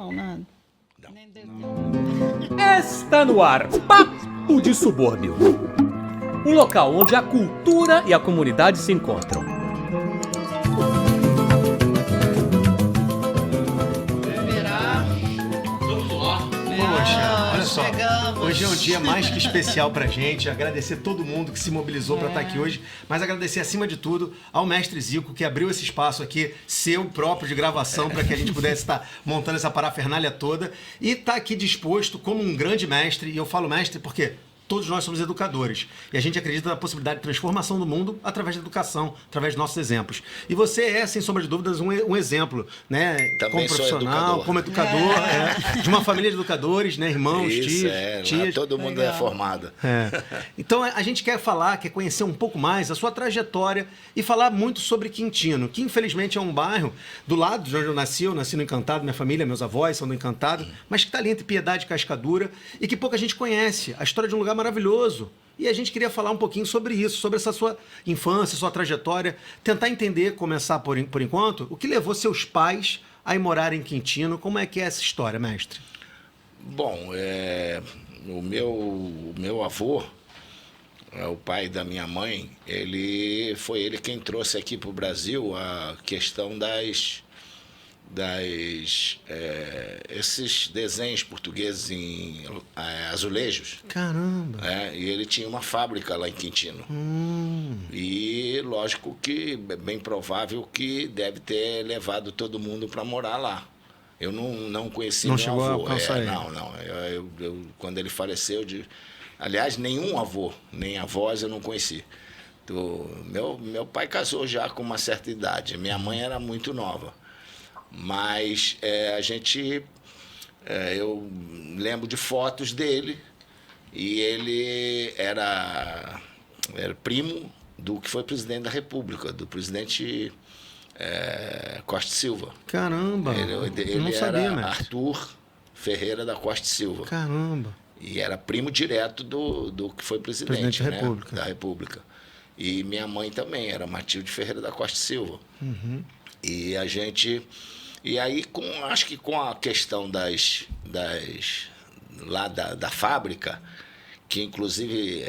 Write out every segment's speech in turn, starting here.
Não, nada. Nem deve Está no ar Papo de Subúrbio. Um local onde a cultura e a comunidade se encontram. Poxa, olha só, chegamos. hoje é um dia mais que especial pra gente, agradecer todo mundo que se mobilizou pra estar aqui hoje, mas agradecer acima de tudo ao mestre Zico que abriu esse espaço aqui, seu próprio de gravação, para que a gente pudesse estar montando essa parafernália toda e tá aqui disposto como um grande mestre, e eu falo mestre porque todos nós somos educadores e a gente acredita na possibilidade de transformação do mundo através da educação, através de nossos exemplos. E você é, sem sombra de dúvidas, um exemplo, né? Também como sou profissional, educador. como educador, de uma família de educadores, né? Irmãos, Isso, lá tias. todo mundo é formado. Então a gente quer falar, quer conhecer um pouco mais a sua trajetória e falar muito sobre Quintino, que infelizmente é um bairro do lado de onde eu nasci no Encantado, minha família, meus avós são do Encantado, mas que está ali entre Piedade e Cascadura e que pouca gente conhece. A história de um lugar maravilhoso. E a gente queria falar um pouquinho sobre isso, sobre essa sua infância, sua trajetória, tentar entender, começar por enquanto, o que levou seus pais a ir morar em Quintino. Como é que é essa história, mestre? Bom, o meu avô, o pai da minha mãe, foi ele quem trouxe aqui para o Brasil a questão esses desenhos portugueses em azulejos. Caramba! E ele tinha uma fábrica lá em Quintino. E lógico que é bem provável que deve ter levado todo mundo para morar lá. Eu não conheci Não meu chegou a avô. alcançar ele. Não. Quando ele faleceu, aliás, nenhum avô, nem avós eu não conheci. Meu pai casou já com uma certa idade. Minha mãe era muito nova. Mas eu lembro de fotos dele e ele era primo do que foi presidente da República, do presidente Costa e Silva. Caramba! Ele não era sabia, mestre. Arthur Ferreira da Costa e Silva. Caramba! E era primo direto do que foi presidente da né, República. da República. E minha mãe também era Matilde Ferreira da Costa e Silva. E a gente... E aí, acho que com a questão da fábrica, que inclusive,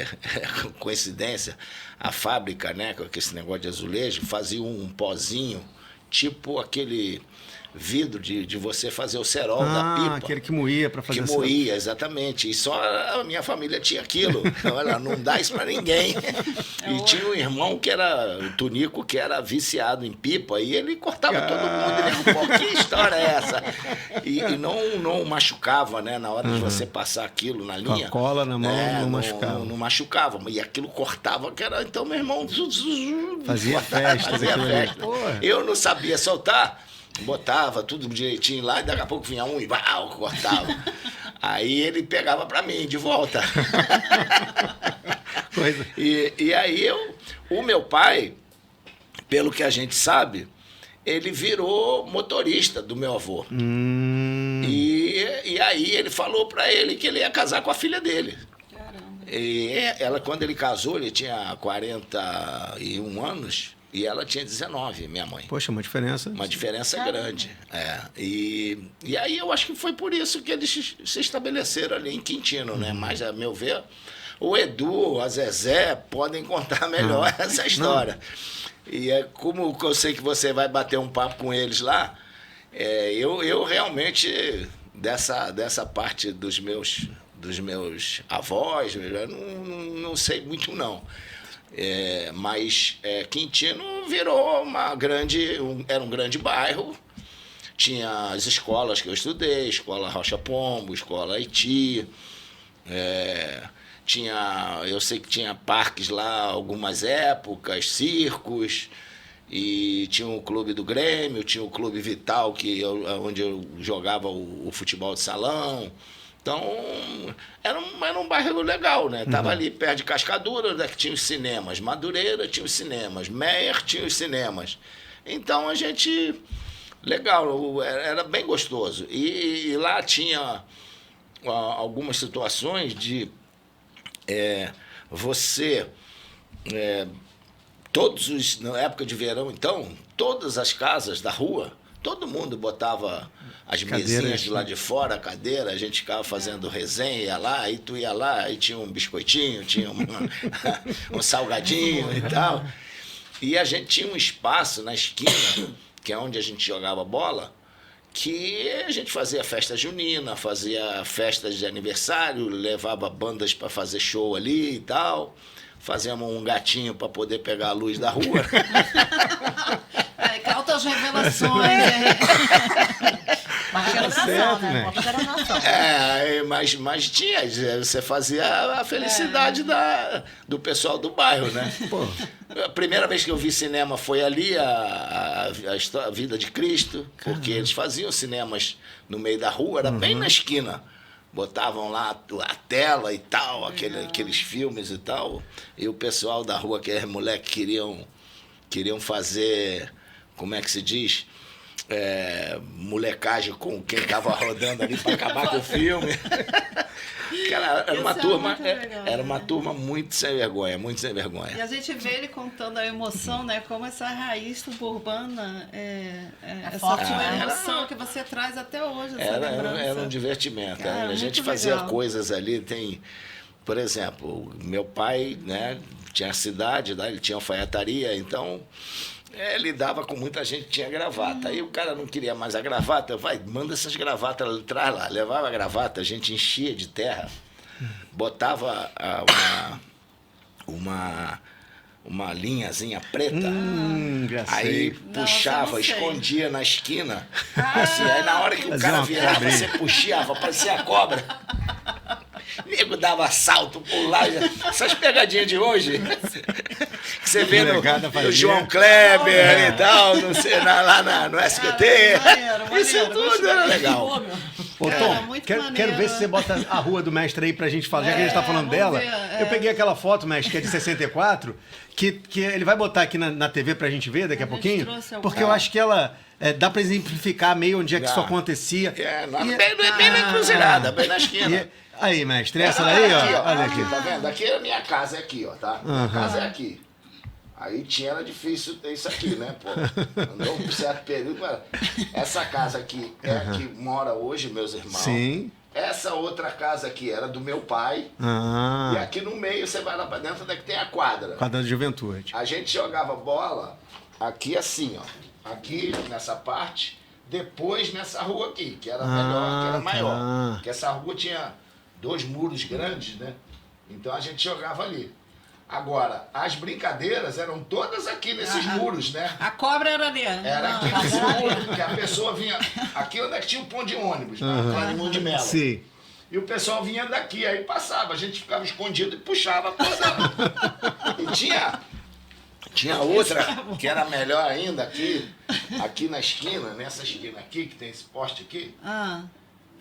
coincidência, a fábrica, né, com esse negócio de azulejo, fazia um pozinho, tipo aquele vidro de você fazer o cerol da pipa. Aquele que moía para fazer Que moía, exatamente. E só a minha família tinha aquilo. Olha, não dá isso para ninguém. E tinha um irmão que era, o Tunico, que era viciado em pipa, e ele cortava todo mundo. Ele falou, que história é essa? E não machucava, né? Na hora de você passar aquilo na linha. Com a cola na mão, não machucava. Não machucava. E aquilo cortava, que era... Então, meu irmão... Fazia festa. Eu não sabia soltar. Botava tudo direitinho lá e daqui a pouco vinha um e cortava. Aí ele pegava pra mim de volta. E aí o meu pai, pelo que a gente sabe, ele virou motorista do meu avô. E aí ele falou pra ele que ele ia casar com a filha dele. E quando ele casou, ele tinha 41 anos. E ela tinha 19, minha mãe. Poxa, uma diferença. Uma diferença grande. E aí eu acho que foi por isso que eles se estabeleceram ali em Quintino, né? Mas, a meu ver, o Edu, a Zezé podem contar melhor essa história. E como eu sei que você vai bater um papo com eles lá, eu realmente, dessa parte dos meus avós, eu não sei muito, não. Mas Quintino virou era um grande bairro. Tinha as escolas que eu estudei, Escola Rocha Pombo, Escola Haiti. Eu sei que tinha parques lá algumas épocas, circos, e tinha o clube do Grêmio, tinha o clube Vital, onde eu jogava o futebol de salão. Então, era um bairro legal, né? Tava ali perto de Cascadura, que tinha os cinemas. Madureira tinha os cinemas. Meier tinha os cinemas. Então, a gente... Legal, era bem gostoso. E lá tinha algumas situações de você... na época de verão, então, todas as casas da rua, todo mundo botava as Cadeiras, mesinhas de lá né? de fora, a cadeira, a gente ficava fazendo resenha, ia lá, aí tu ia lá, aí tinha um biscoitinho, tinha um salgadinho e tal. E a gente tinha um espaço na esquina, que é onde a gente jogava bola, que a gente fazia festa junina, fazia festas de aniversário, levava bandas para fazer show ali e tal. Fazíamos um gatinho para poder pegar a luz da rua. Que altas revelações, hein? Uma geração, certo, né? né? Uma geração. Mas tinha, você fazia a felicidade do pessoal do bairro, né? Pô, A primeira vez que eu vi cinema foi ali, a Vida de Cristo, porque eles faziam cinemas no meio da rua, era bem na esquina. Botavam lá a tela e tal, aqueles filmes e tal. E o pessoal da rua, aqueles moleques, queriam fazer, como é que se diz? Molecagem com quem estava rodando ali para acabar com o filme. Cara, era uma Isso é turma, muito legal, era uma né? turma muito sem vergonha, muito sem E vergonha. a gente vê ele contando a emoção, né? Como essa raiz suburbana, essa forte, tua né? emoção que você traz até hoje, essa lembrança. Era um divertimento. Cara, A gente muito fazia legal. coisas ali, por exemplo, meu pai, né, tinha a cidade, né, ele tinha alfaiataria, então lidava com muita gente que tinha gravata. Aí o cara não queria mais a gravata, manda essas gravatas, traz lá. Levava a gravata, a gente enchia de terra, botava uma linhazinha preta, já aí sei. puxava, Nossa, eu não sei. escondia na esquina, assim, aí na hora que o Fazia cara uma virava, cobrinha. você puxava, parecia a cobra. O nego dava salto por lá. Essas pegadinhas de hoje, que você vê Molecada no fazia. João Kleber e tal, não sei, lá no SBT. Maneiro, Isso maneiro, tudo gostei. era legal. Pô, meu. Ô, Cara, Tom, muito quero maneiro. ver se você bota a rua do mestre aí pra gente falar, já que a gente tá falando vamos dela. ver, Eu peguei aquela foto, mestre, que é de 64, que ele vai botar aqui na TV pra gente ver daqui a gente pouquinho, trouxe porque eu acho que ela dá pra exemplificar meio onde é que isso Dá. acontecia. Bem na encruzilhada, bem na esquina. Aí, mestre, essa daí, ó. Aqui, ó. Olha aqui. Tá vendo? Aqui é a minha casa, é aqui, ó, tá? Minha casa é aqui. Aí era difícil ter isso aqui, né, pô? Andou um certo período. Essa casa aqui é a que mora hoje, meus irmãos. Sim. Essa outra casa aqui era do meu pai. E Ah, aqui no meio, você vai lá pra dentro, onde é que tem a quadra. quadra da juventude. A gente jogava bola aqui assim, ó. Aqui nessa parte, depois nessa rua aqui, que era melhor, que era maior. tá. Porque essa rua tinha 2 muros grandes, né? Então a gente jogava ali. Agora, as brincadeiras eram todas aqui nesses muros, né? A cobra era ali. Era aqui nesse muro, que a pessoa vinha... Aqui onde é que tinha o ponto de ônibus, na Clarimão de Melo. Sim. E o pessoal vinha daqui, aí passava, a gente ficava escondido e puxava toda. E tinha outra que era melhor ainda aqui na esquina, nessa esquina aqui, que tem esse poste aqui. Ah,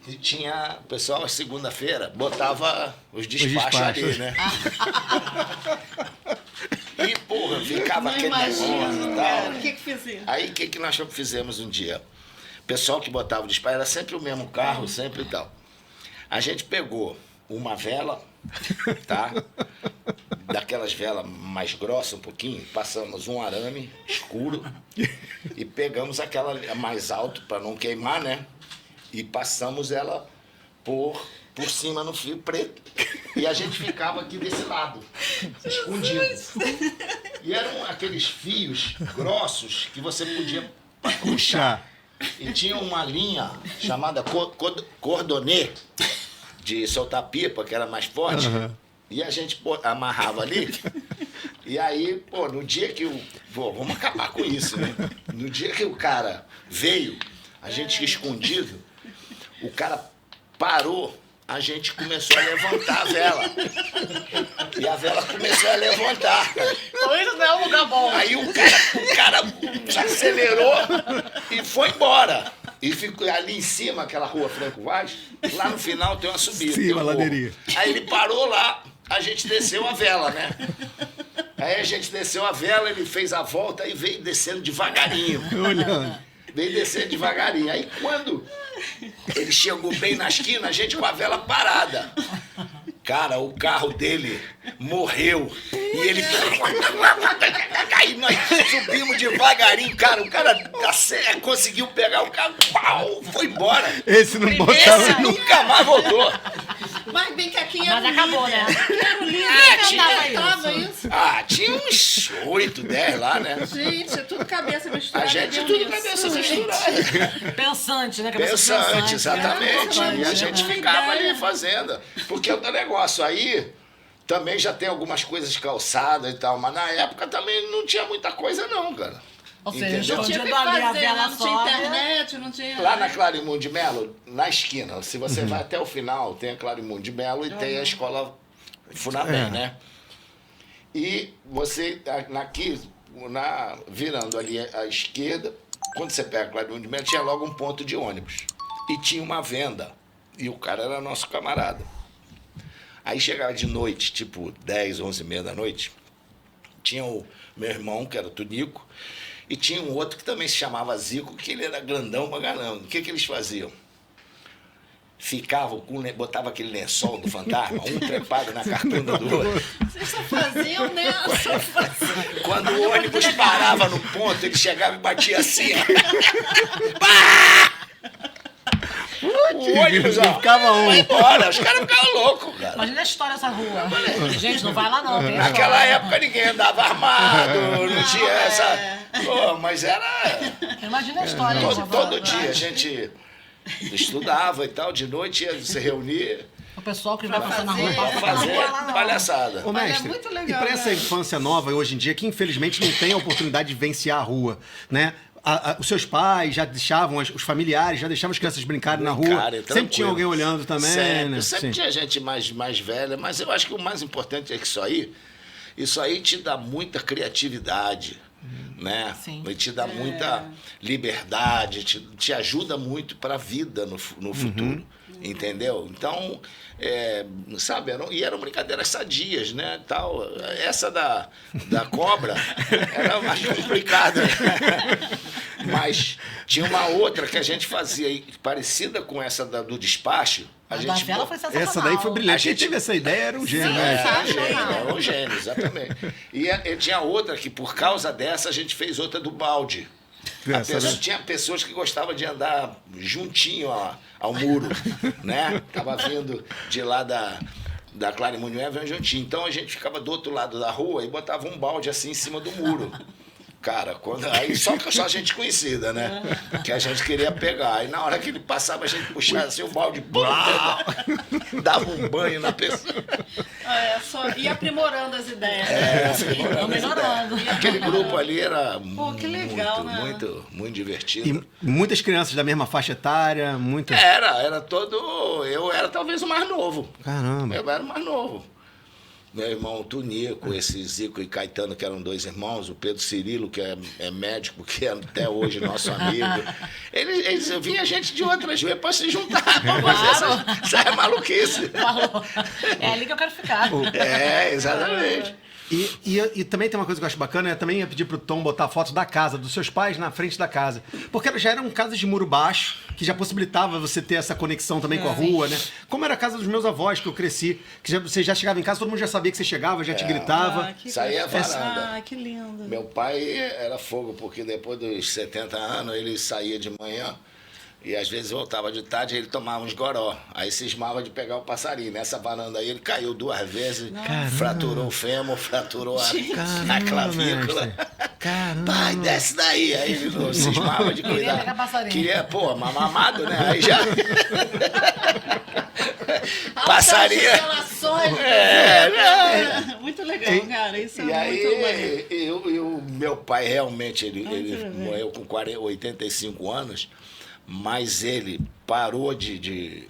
E tinha, o pessoal, segunda-feira, botava os despachos despachos. ali, né? E, porra, ficava não aquele negócio imagino, e cara. tal. O que fizia? Aí, o que nós fizemos um dia? O pessoal que botava o despacho era sempre o mesmo carro, sempre e tal. A gente pegou uma vela, tá? Daquelas velas mais grossas um pouquinho, passamos um arame escuro e pegamos aquela mais alto para não queimar, né? E passamos ela por cima no fio preto. E a gente ficava aqui desse lado, escondido. E eram aqueles fios grossos que você podia puxar. E tinha uma linha chamada cordonê, de soltar pipa, que era mais forte. E a gente amarrava ali. E aí, pô, no dia que vamos acabar com isso, né? No dia que o cara veio, a gente escondido, o cara parou, a gente começou a levantar a vela. E a vela começou a levantar. Isso não é um lugar bom. Aí o cara acelerou e foi embora. E ficou ali em cima, aquela rua Franco Vaz, lá no final tem uma subida. Sim, tem um uma morro. ladeirinha. Aí ele parou lá, a gente desceu a vela, né? Aí a gente desceu a vela, ele fez a volta e veio descendo devagarinho. Olhando. Veio descendo devagarinho. Aí quando ele chegou bem na esquina, a gente com a vela parada. Cara, o carro dele morreu. E ele... Aí nós subimos devagarinho, cara. O cara conseguiu pegar o carro, pau, foi embora. Esse não botava... Esse nunca mais voltou. Mas bem que aqui era Mas acabou, né? Era o líder que cantava isso. Ah, tinha uns 8, 10 lá, né? Gente, é tudo cabeça misturada. A gente deu tudo nisso. cabeça misturada. Pensante, né? Cabeça Pensante, exatamente. né? E a gente Uma ficava ideia. ali fazendo. Porque o negócio aí também já tem algumas coisas calçadas e tal, mas na época também não tinha muita coisa não, cara. Ou seja, Entendeu? Não tinha o que escondido ali a fazer, né? vela Não tinha sobe. internet, não tinha... Lá na Clarimundo de Melo, na esquina, se você vai até o final, tem a Clarimundo de Melo e tem a escola Funabem, né? E você, virando ali à esquerda, quando você pega a Clarimundo de Melo, tinha logo um ponto de ônibus. E tinha uma venda. E o cara era nosso camarada. Aí chegava de noite, tipo 10, 11h30 da noite, tinha o meu irmão, que era o Tunico, e tinha um outro que também se chamava Zico, que ele era grandão pra caramba. O que eles faziam? Ficavam, botava aquele lençol do fantasma, um trepado na cartunda do outro. Vocês só faziam, né? Só faziam. Quando o ônibus parava no ponto, ele chegava e batia assim, ó. Pá! O ônibus, ó, Ficava um. vai embora. Os caras ficavam loucos, cara. Imagina a história dessa rua. Gente, não vai lá não. Tem Naquela história. época ninguém andava armado, não tinha essa... Pô, mas era... Imagina a história. Todo dia a gente estudava e tal, de noite ia se reunir, O pessoal que vai passar na rua, fazer- passa pela fazer rua lá não. palhaçada. Ô, Mas é mestre, muito legal, e para essa né? infância nova hoje em dia, que infelizmente não tem a oportunidade de vivenciar a rua, né? Os seus pais já deixavam, os familiares já deixavam as crianças brincarem na rua. Brincarem, Sempre tranquilo. tinha alguém olhando também, Sempre, né? sempre Sim. tinha gente mais velha, mas eu acho que o mais importante é que isso aí te dá muita criatividade, né? Sim. E te dá muita liberdade, te ajuda muito para a vida no futuro, entendeu? Então, sabe, eram brincadeiras sadias, né? Tal. Essa da cobra era mais complicada. Mas tinha uma outra que a gente fazia parecida com essa do despacho. A da vela foi sensacional. Essa daí foi brilhante. A gente- Quem teve essa ideia era um gênio, Sim, né? Era um gênio, exatamente. E tinha outra que, por causa dessa, a gente fez outra do balde. Tinha pessoas que gostavam de andar juntinho ao muro, né? Tava vindo de lá da Clarimundo vinha juntinho. Então a gente ficava do outro lado da rua e botava um balde assim em cima do muro. Cara, aí só gente conhecida, né? Que a gente queria pegar. Aí na hora que ele passava, a gente puxava assim o balde, pum, dava um banho na pessoa. E aprimorando as ideias. Estão melhorando. Aquele grupo ali era Pô, que legal, né? muito divertido. E muitas crianças da mesma faixa etária, muitas... Era todo... Eu era talvez o mais novo. Caramba. Eu era o mais novo. Meu irmão Tunico, esse Zico e Caetano, que eram 2 irmãos, o Pedro Cirilo, que é médico, que é até hoje nosso amigo. Eles vinha gente de outras ruas para se juntar, para fazer essa maluquice. Falou. É ali que eu quero ficar. Exatamente. E também tem uma coisa que eu acho bacana, eu também ia pedir pro Tom botar fotos da casa, dos seus pais na frente da casa. Porque já eram casas de muro baixo, que já possibilitava você ter essa conexão também com a rua, né? Como era a casa dos meus avós, que eu cresci, que você já chegava em casa, todo mundo já sabia que você chegava, já te gritava. Que Isso aí é gostoso. varanda. Que lindo. Meu pai era fogo, porque depois dos 70 anos ele saía de manhã e às vezes voltava de tarde e ele tomava uns goró. Aí cismava de pegar o passarinho. Nessa varanda aí ele caiu 2 vezes, fraturou o fêmur, fraturou a clavícula. mestre. Caramba. Pai, desce daí. Aí ele não cismava de Queria pegar cuidar. passarinho. Queria, pô, mamado, né? Aí já... passarinho. Relações. Muito legal, cara. Isso é E muito maneiro. aí, o meu pai realmente, ele morreu com 85 anos, mas ele parou de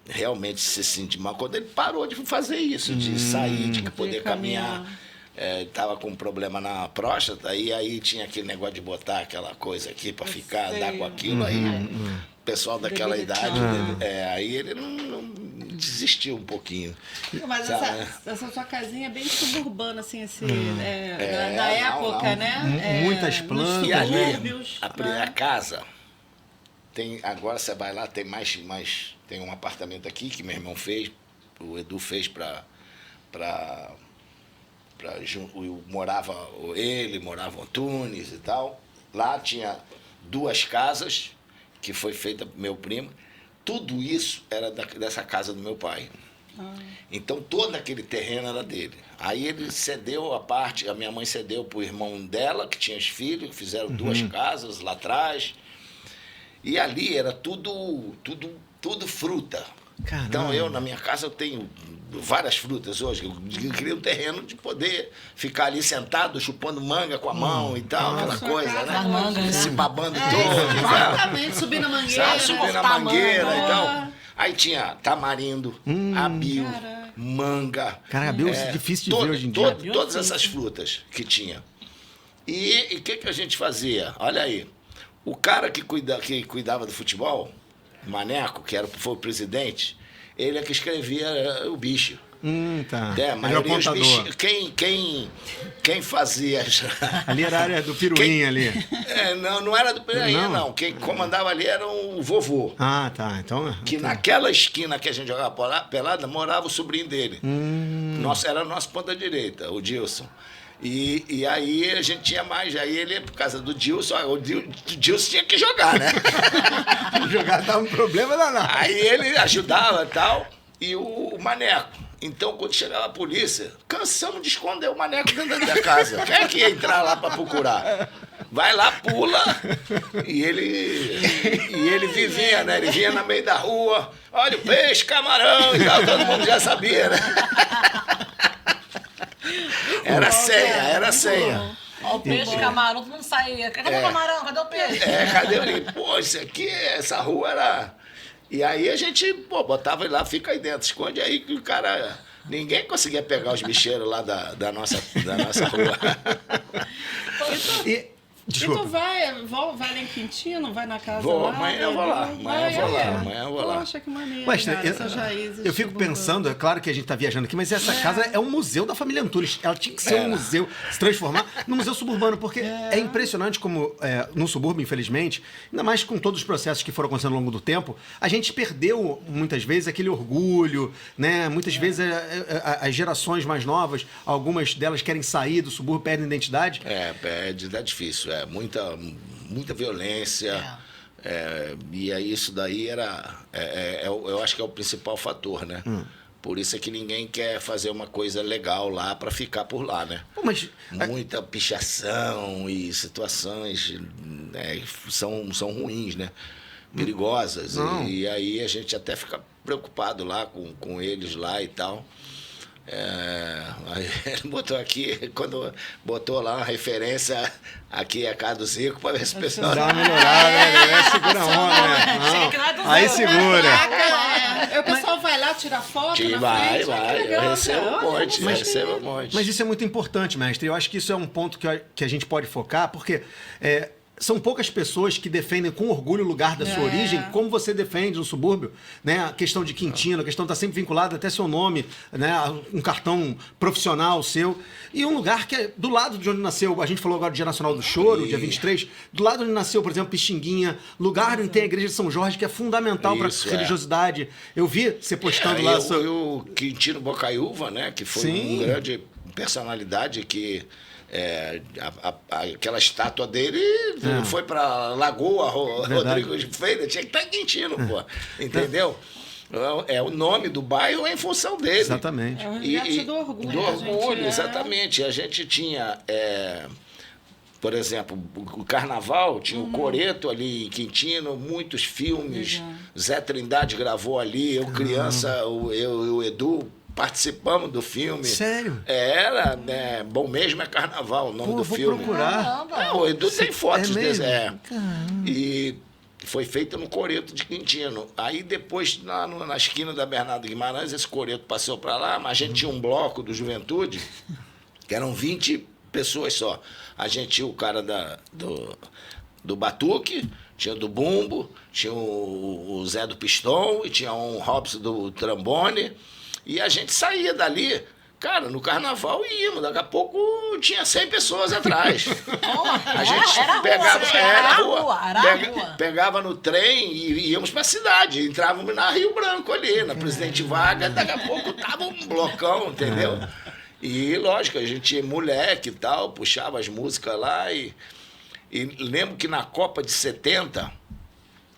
realmente se sentir mal. Quando ele parou de fazer isso, de sair, de poder caminhar. Estava com um problema na próstata, e aí tinha aquele negócio de botar aquela coisa aqui para ficar, sei. dar com aquilo, aí o pessoal daquela idade, aí ele não desistiu um pouquinho. Mas sabe? essa sua casinha é bem suburbana, assim, da não, época, não. né? Muitas nos plantas, E ali, subúrbios, a né? casa, agora você vai lá, tem tem um apartamento aqui que meu irmão fez, o Edu fez para morava o Antunes e tal. Lá tinha 2 casas, que foi feita pro meu primo. Tudo isso era dessa casa do meu pai. Então todo aquele terreno era dele. Aí ele cedeu a minha mãe cedeu pro irmão dela, que tinha os filhos, que fizeram 2 casas lá atrás. E ali era tudo fruta. Caramba. Então eu, na minha casa, eu tenho várias frutas hoje. Eu criei um terreno de poder ficar ali sentado, chupando manga com a mão e tal, aquela sua coisa, casa né? As mangas, né? Se babando todo. Exatamente, subir na mangueira. Sabe, subir na cortar mangueira manga. e tal. Aí tinha tamarindo, abil, Caraca. manga. Cara, abil é difícil de ver hoje em dia. Todas essas frutas que tinha. E o que a gente fazia? Olha aí, o cara que cuidava do futebol, Maneco, foi o presidente, ele é que escrevia o bicho. Tá. É, a Ele é o maioria os contador. bichos, quem fazia... Ali era a área do Piruim ali. não era do Pirainha, Não? não. Quem comandava ali era o vovô. Ah, tá. Então. Que naquela esquina que a gente jogava pelada, morava o sobrinho dele. Era nosso ponta direita, o Dilson. E aí a gente tinha mais. Aí ele, por causa do Dilson, o Dilson tinha que jogar, né? Jogar dava um problema danado. Aí ele ajudava e tal, e o Maneco. Então, quando chegava a polícia, cansamos de esconder o Maneco dentro da casa. Quem é que ia entrar lá para procurar? Vai lá, pula. E ele vivia, né? Ele vinha no meio da rua. Olha o peixe, camarão e tal. Todo mundo já sabia, né? Era senha. Ó, o peixe, camarão, todo mundo saía. Cadê o camarão? Cadê o peixe? Cadê ele? Pô, isso aqui, essa rua era... E aí a gente, botava ele lá, fica aí dentro, esconde aí que o cara... Ninguém conseguia pegar os bicheiros lá da nossa rua. E E Desculpa. tu vai lá em Quintino, vai na casa Vou, lá? amanhã eu vou lá, amanhã eu vou lá. Poxa, que maneiro, Mas, cara, eu, essas raízes. eu fico suburbanas. pensando, é claro que a gente está viajando aqui, mas essa casa é um museu da família Antunes. Ela tinha que ser um museu, se transformar num museu suburbano, porque é impressionante como no subúrbio, infelizmente, ainda mais com todos os processos que foram acontecendo ao longo do tempo, a gente perdeu muitas vezes aquele orgulho, né? Muitas vezes as gerações mais novas, algumas delas querem sair do subúrbio, perdem identidade. É difícil, muita violência. E aí isso daí eu acho que é o principal fator, né? Por isso é que ninguém quer fazer uma coisa legal lá para ficar por lá, né? Pô, mas Muita pichação e situações são ruins, né? Perigosas. E aí a gente até fica preocupado lá com eles lá e tal. Aí ele botou aqui, quando botou lá uma referência, aqui é a casa do Zico, para ver se o pessoal... dá uma melhorada, né? Segura a onda, né? Chega que não é do Aí Zé, segura. O pessoal vai lá tirar foto na Vai, frente, olha que legal, eu recebo cara. um Olha, monte, recebo um monte. Mas isso é muito importante, mestre. Eu acho que isso é um ponto que a gente pode focar, porque são poucas pessoas que defendem com orgulho o lugar da sua origem, como você defende no subúrbio, né? A questão de Quintino, a questão está sempre vinculada até seu nome, né? Um cartão profissional seu. E um lugar que é do lado de onde nasceu, a gente falou agora do Dia Nacional do Choro, dia 23, do lado onde nasceu, por exemplo, Pixinguinha, lugar onde tem a igreja de São Jorge, que é fundamental para a religiosidade. Eu vi você postando lá... O Quintino Bocaiúva, né? Que foi uma grande personalidade que... aquela estátua dele foi pra Lagoa Rodrigo de Feira, tinha que estar em Quintino, pô. Entendeu? O nome do bairro é em função dele. Exatamente. É um resgate do orgulho. Do orgulho, gente, exatamente. A gente tinha, por exemplo, o Carnaval, tinha o Coreto ali em Quintino, muitos filmes. Zé Trindade gravou ali, eu criança, eu e o Edu participamos do filme. Sério? Bom mesmo é Carnaval, o nome do vou filme. procurar. O Edu tem fotos mesmo? desse. E foi feito no Coreto de Quintino. Aí depois, na esquina da Bernardo Guimarães, esse Coreto passou para lá, mas a gente tinha um bloco do Juventude, que eram 20 pessoas só. A gente tinha o cara do Batuque, tinha do Bumbo, tinha o Zé do Pistão, e tinha um Robson do Trambone. E a gente saía dali, cara, no carnaval e íamos. Daqui a pouco tinha 100 pessoas atrás. A gente pegava no trem e íamos para a cidade. Entrávamos na Rio Branco ali, na Presidente Vargas. Daqui a pouco tava um blocão, entendeu? E, lógico, a gente moleque e tal, puxava as músicas lá e lembro que na Copa de 70,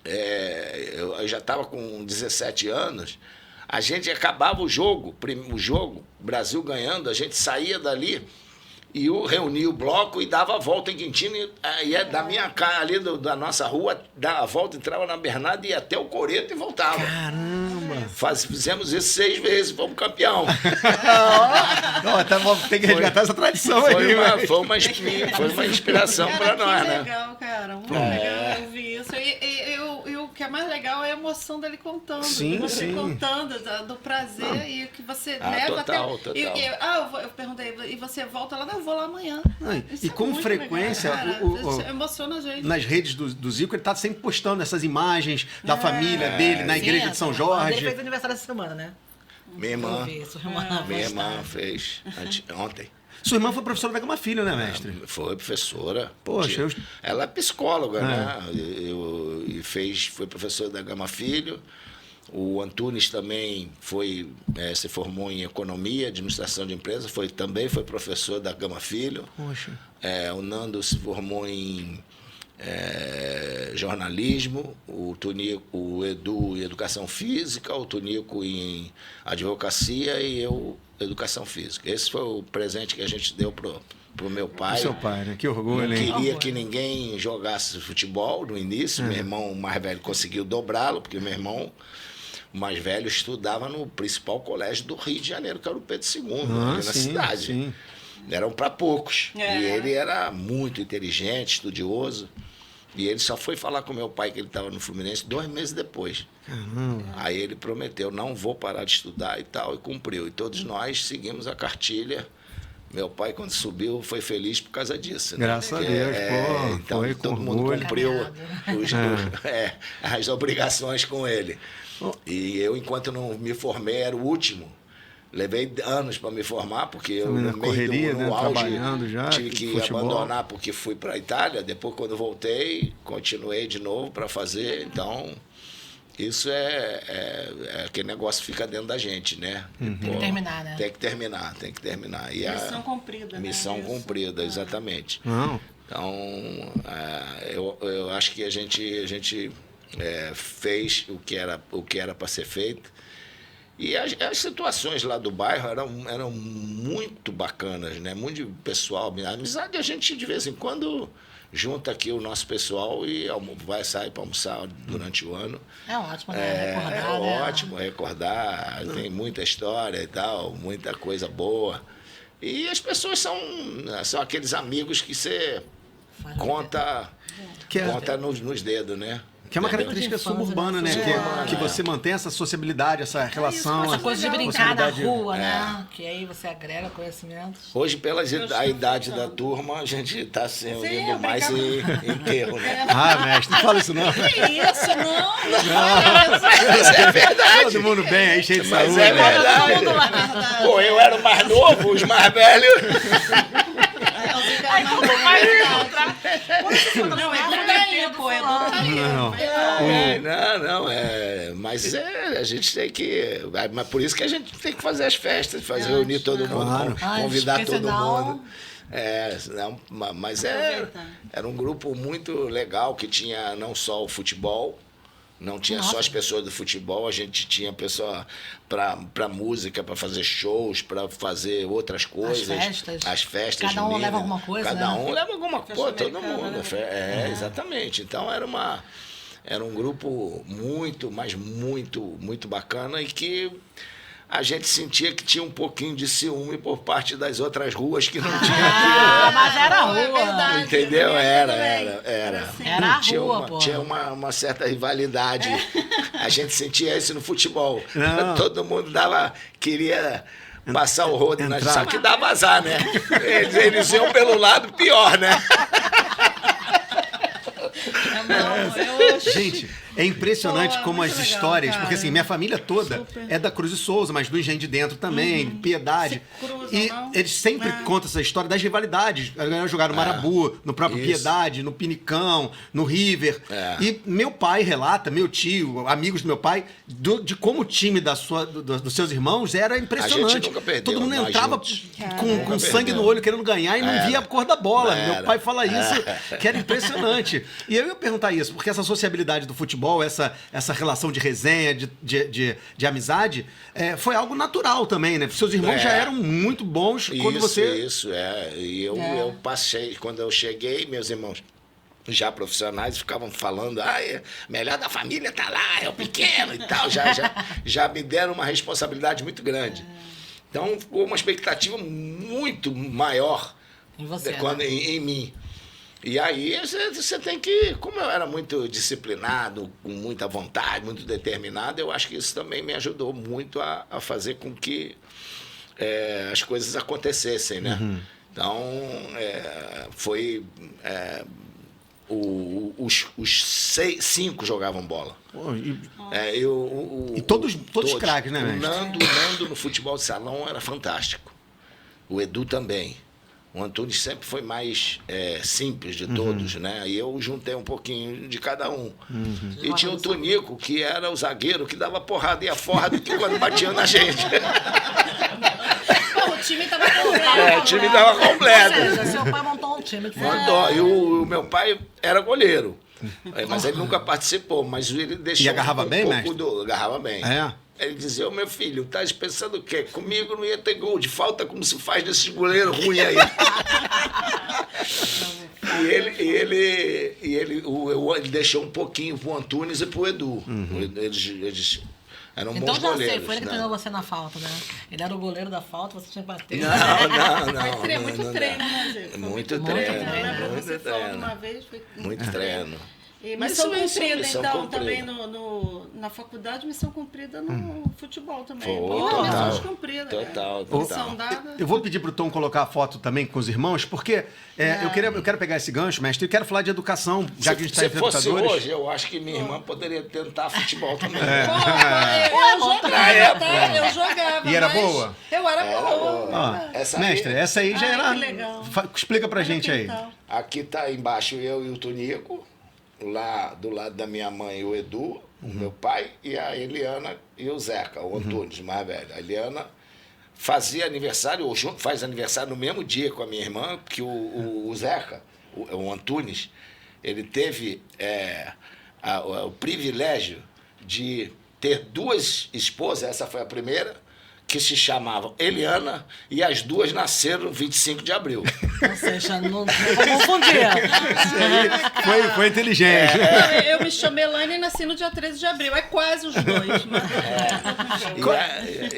eu já estava com 17 anos, a gente acabava o jogo, Brasil ganhando, a gente saía dali e eu reunia o bloco e dava a volta em Quintino, e da minha casa ali, da nossa rua, dava a volta, entrava na Bernarda, ia até o Coreto e voltava. Caramba! Fizemos isso 6 vezes, fomos campeão. Tem que resgatar essa tradição aí. Foi uma inspiração para nós, que né? legal, cara. Muito legal ouvir isso. E o que é mais legal é a emoção dele contando. Sim, você sim. contando do prazer e que você leva total, até... total. Eu perguntei, e você volta lá? Não, eu vou lá amanhã. E Isso com muito frequência, legal, cara. Emociona a gente. nas redes do Zico, ele tá sempre postando essas imagens da família dele na igreja de São Ele Jorge. fez aniversário essa semana, né? Minha irmã, Eu vi, sua irmã minha irmã postava. fez ontem. Sua irmã foi professora da Gama Filho, né, mestre? Foi professora. Poxa, eu- Ela é psicóloga, né? Foi professora da Gama Filho. O Antunes também se formou em economia, administração de empresas, também foi professor da Gama Filho. Poxa. O Nando se formou em jornalismo, o Edu em educação física, o Tonico em advocacia e eu educação física. Esse foi o presente que a gente deu pro meu pai. O seu pai, né? Que orgulho, Não hein? queria que ninguém jogasse futebol no início. Meu irmão mais velho conseguiu dobrá-lo, porque meu irmão mais velho estudava no principal colégio do Rio de Janeiro, que era o Pedro II, aqui na cidade. Sim. Eram para poucos. É. E ele era muito inteligente, estudioso. E ele só foi falar com meu pai que ele estava no Fluminense 2 meses depois. Caramba. Aí ele prometeu, não vou parar de estudar e tal, e cumpriu. E todos nós seguimos a cartilha. Meu pai, quando subiu, foi feliz por causa disso. Né? Graças a Deus, pô, Então, foi com todo mundo orgulho. cumpriu as obrigações com ele. E eu, enquanto não me formei, era o último. Levei anos para me formar, porque eu, Na no correria, meio do né, auge, trabalhando já, tive que futebol. abandonar porque fui para a Itália. Depois, quando voltei, continuei de novo para fazer. Então, isso é aquele negócio que fica dentro da gente, né? Tem que terminar, né? Tem que terminar. E Missão cumprida, né? Missão Isso. cumprida, exatamente. Não. Então, eu acho que a gente fez o que era para ser feito. E as situações lá do bairro eram muito bacanas, né? Muito pessoal. A amizade a gente, de vez em quando, junta aqui o nosso pessoal e vai sair para almoçar durante o ano. É ótimo, né? Recordar, né? Ótimo recordar. Tem muita história e tal, muita coisa boa. E as pessoas são aqueles amigos que você conta nos dedos, né? Que é uma Entendeu? característica Infância, suburbana, né? né? Que você mantém essa sociabilidade, essa relação. Essa coisa de brincar na possibilidade- rua, né? Que aí você agrega conhecimentos. Hoje, pela idade da turma, a gente está se reunindo Sim, mais em enterro, né? Ah, mestre, não fala isso não. Que isso, não. Mas é verdade. Todo mundo bem aí, cheio de Mas saúde. é né? verdade. Pô, eu era o mais novo, os mais velhos. Aí quando vai encontrar. Não, é do tempo, é do Não. Mas a gente tem que. Mas por isso que a gente tem que fazer as festas, reunir todo mundo, Claro. convidar Porque todo senão- mundo. Mas era um grupo muito legal que tinha não só o futebol. Não tinha só as pessoas do futebol, a gente tinha pessoa para música, para fazer shows, para fazer outras coisas. As festas. Cada um juninas. leva alguma coisa, Cada né? um leva alguma coisa, todo americana, mundo. né? Exatamente. Então era um grupo muito, mas muito bacana e que a gente sentia que tinha um pouquinho de ciúme por parte das outras ruas que não tinha aquilo. Mas era É rua. verdade. Entendeu? Era. Era a Tinha rua, pô. tinha uma certa rivalidade. A gente sentia isso no futebol. Não. Todo mundo queria passar o rodo, né? Entrar. Só que dava azar, né? Eles iam pelo lado pior, né? Não, eu Gente, É impressionante Pô, como as muito legal, histórias, cara. porque assim, minha família toda Super. é da Cruz e Souza, mas do Engenho de Dentro também, Piedade. Se cruzam, E não? eles sempre contam essa história das rivalidades. Jogaram no Marabu, no próprio Isso. Piedade, no Pinicão, no River. É. E meu pai relata, meu tio, amigos do meu pai, de como o time dos seus irmãos era impressionante. A gente nunca perdeu, Todo mundo nós entrava juntos. com sangue no olho querendo ganhar e não via a cor da bola. Meu Era. pai fala isso, que era impressionante. E eu ia perguntar isso, porque essa sociabilidade do futebol, essa relação de resenha, de amizade, foi algo natural também, né? Seus irmãos já eram muito bons quando você... Isso, E eu passei, quando eu cheguei, meus irmãos já profissionais ficavam falando, melhor da família tá lá, é o pequeno e tal, já me deram uma responsabilidade muito grande. Então, ficou uma expectativa muito maior Em você, em mim. E aí você tem que, como eu era muito disciplinado, com muita vontade, muito determinado, eu acho que isso também me ajudou muito a fazer com que as coisas acontecessem, né? Então, foi... os 5 jogavam bola. Pô, e E todos craques, né, O mestre? Nando no futebol de salão era fantástico. O Edu também. O Antunes sempre foi mais simples de todos, né? E eu juntei um pouquinho de cada um. E tinha o Tonico, que era o zagueiro que dava porrada e a forra que quando batia na gente. O time tava completo. O time tava completo. Ou seja, seu pai montou um time. Mandou. E o meu pai era goleiro. Mas ele nunca participou, mas ele deixou. E agarrava bem, mestre? Agarrava bem. É. Ele dizia, meu filho, tá pensando o quê? Comigo não ia ter gol de falta como se faz desse goleiro ruim aí. ele deixou um pouquinho pro Antunes e pro Edu. Eles eram Então bons já goleiros. sei, foi ele que né? treinou você na falta, né? Ele era o goleiro da falta, você tinha que bater. Não. Muito treino, né, Diego? Muito treino. treino. Eu lembro Muito você falando treino. uma vez. Foi Muito treino. E Mas missão isso é cumprida, missão então, cumprida. também na faculdade, missão cumprida no futebol também. Foi, Muitas total. missões cumpridas. Total. Missão dada. Eu vou pedir pro Tom colocar a foto também com os irmãos, porque eu quero pegar esse gancho, mestre, eu quero falar de educação, já que a gente está Se entre fosse educadores. hoje, eu acho que minha irmã poderia tentar futebol também. Eu jogava, tá? Eu jogava. E era mas boa? Eu era boa. Ah, Essa aí- mestre, essa aí já Ai, era... que legal. Explica pra gente aí. Então, Aqui tá embaixo eu e o Tonico, lá do lado da minha mãe o Edu, o meu pai, e a Eliana e o Zeca, o Antunes, mais velho. A Eliana fazia aniversário, ou faz aniversário no mesmo dia com a minha irmã, porque o Zeca, o Antunes, ele teve o privilégio de ter 2 esposas, essa foi a primeira, que se chamavam Eliana, e as 2 nasceram no 25 de abril. Ou seja, não vou confundir. Foi inteligente. eu me chamo Elaine e nasci no dia 13 de abril. É quase os dois. Mas...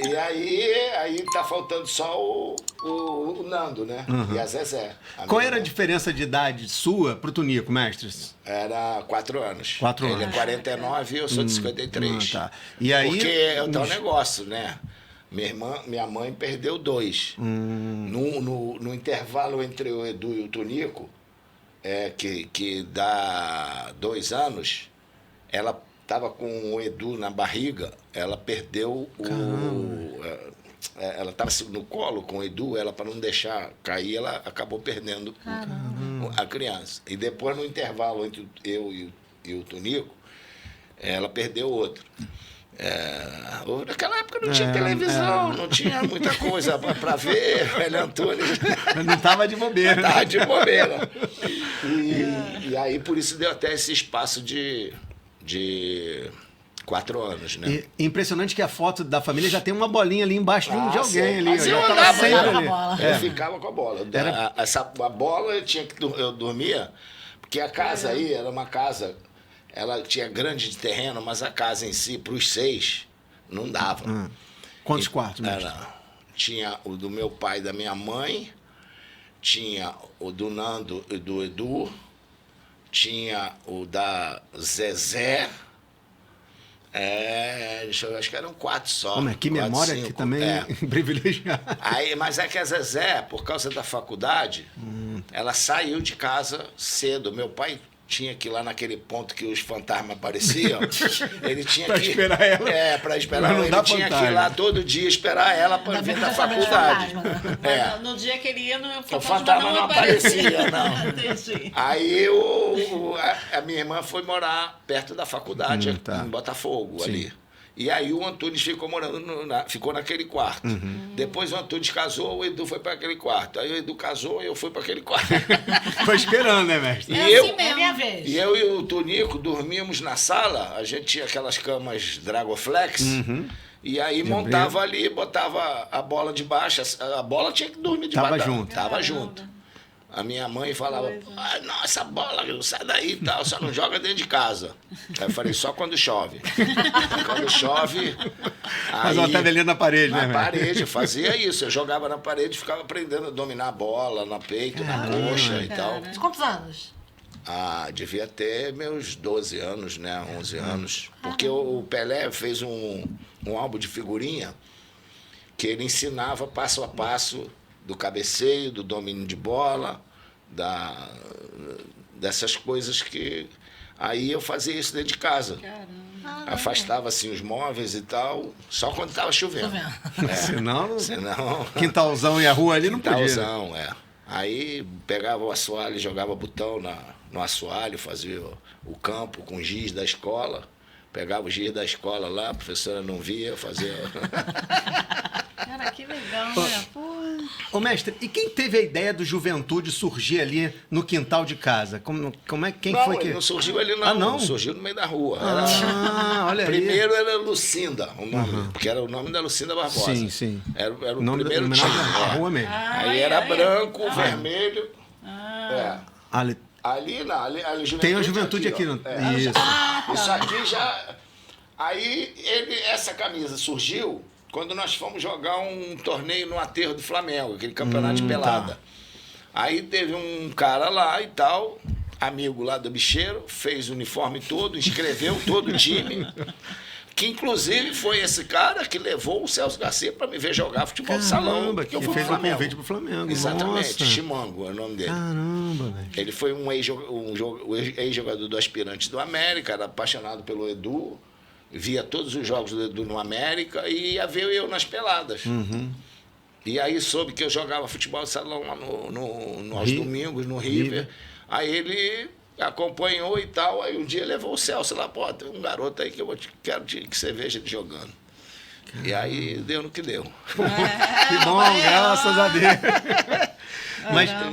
E aí tá faltando só o Nando, né? E a Zezé. Qual era a diferença de idade sua pro Tonico, mestres? Era 4 anos. 4 Ele anos. é 49 e eu sou de 53. Tá. E aí, Porque é o tal negócio, né? Minha mãe perdeu 2. No intervalo entre o Edu e o Tonico, que dá 2 anos, ela estava com o Edu na barriga, ela perdeu ela estava no colo com o Edu, ela para não deixar cair, ela acabou perdendo a criança. E depois, no intervalo entre eu e o Tonico, ela perdeu outro. Naquela época não tinha televisão, não tinha muita coisa para ver, velho Antunes. não tava de bobeira. Tava de bobeira. E aí, por isso, deu até esse espaço de 4 anos, né? E impressionante que a foto da família já tem uma bolinha ali embaixo de alguém sim. ali. Mas ó, eu já tava andava sempre com a ali. bola. Eu ficava com a bola. A bola eu dormia, porque a casa aí era uma casa, ela tinha grande de terreno, mas a casa em si, para os 6, não dava. Quantos quartos, mestre? Tinha o do meu pai e da minha mãe, tinha o do Nando e do Edu, tinha o da Zezé. Deixa eu ver, acho que eram 4 só. Como é? Que 4, memória 5, que também privilegiada. Aí, mas é que a Zezé, por causa da faculdade, ela saiu de casa cedo. Meu pai tinha que ir lá naquele ponto que os fantasmas apareciam. Ele tinha Pra que esperar ela. Pra esperar Mas não ela. dá Ele tinha que ir fantasma. lá todo dia esperar ela para Ainda vir bem da que já sabia faculdade. fantasma, né? Mas no dia que ele ia, O fantasma não aparecia, não. Entendi. Aí a minha irmã foi morar perto da faculdade, tá. em Botafogo, ali. E aí o Antunes ficou morando, ficou naquele quarto. Depois o Antunes casou, o Edu foi para aquele quarto. Aí o Edu casou e eu fui para aquele quarto. Foi esperando, né, mestre? E É eu, assim mesmo. É minha vez. e eu e o Tonico dormíamos na sala, a gente tinha aquelas camas Dragoflex, e aí montava ali, botava a bola debaixo, a bola tinha que dormir debaixo. Tava junto. Tava Caramba. junto. A minha mãe falava, não, essa bola, sai daí e tal, só não joga dentro de casa. Aí eu falei, só quando chove. Quando chove, Mas aí, uma tabelinha na parede, na né, mestre? parede, eu fazia isso. Eu jogava na parede e ficava aprendendo a dominar a bola, na peito, na coxa e tal. De quantos anos? Devia ter meus 12 anos, né? 11 anos. Porque o Pelé fez um álbum de figurinha que ele ensinava passo a passo do cabeceio, do domínio de bola, dessas coisas que... Aí eu fazia isso dentro de casa. Caramba. Afastava assim os móveis e tal, só quando estava chovendo. Senão, Senão... quintalzão e a rua ali não podia. Né? Quintalzão, Aí pegava o assoalho, jogava botão no assoalho, fazia o campo com giz da escola. Pegava o giz da escola lá, a professora não via, fazia... Cara, que legal, né? Pô. Ô, mestre, e quem teve a ideia do Juventude surgir ali no quintal de casa? Como é, quem não, foi que... não surgiu ali não, Ah, não? Surgiu no meio da rua. Olha aí. Primeiro era Lucinda, o nome, porque era o nome da Lucinda Barbosa. Sim, sim. Era o Nome primeiro da time. homenagem à rua mesmo. Aí era branco, vermelho. Ali, Ali não, ali tem a Juventude aqui. ó. No... Isso. Isso aqui já... Aí essa camisa surgiu quando nós fomos jogar um torneio no aterro do Flamengo, aquele campeonato de pelada. Aí teve um cara lá e tal, amigo lá do bicheiro, fez o uniforme todo, inscreveu todo o time, que inclusive foi esse cara que levou o Celso Garcia para me ver jogar futebol de salão. Caramba, Que eu que fui fez pro um Flamengo. convite pro Flamengo. Exatamente, Nossa. Chimango é o nome dele. Caramba, velho. Ele foi um ex-jogador do Aspirantes do América, era apaixonado pelo Edu, via todos os jogos do Edu no América e ia ver eu nas peladas. E aí soube que eu jogava futebol de salão lá aos domingos, no River. Aí ele acompanhou e tal, aí um dia levou o Celso lá, pô, tem um garoto aí que quero que você veja ele jogando. E aí deu no que deu. Que bom, graças a Deus.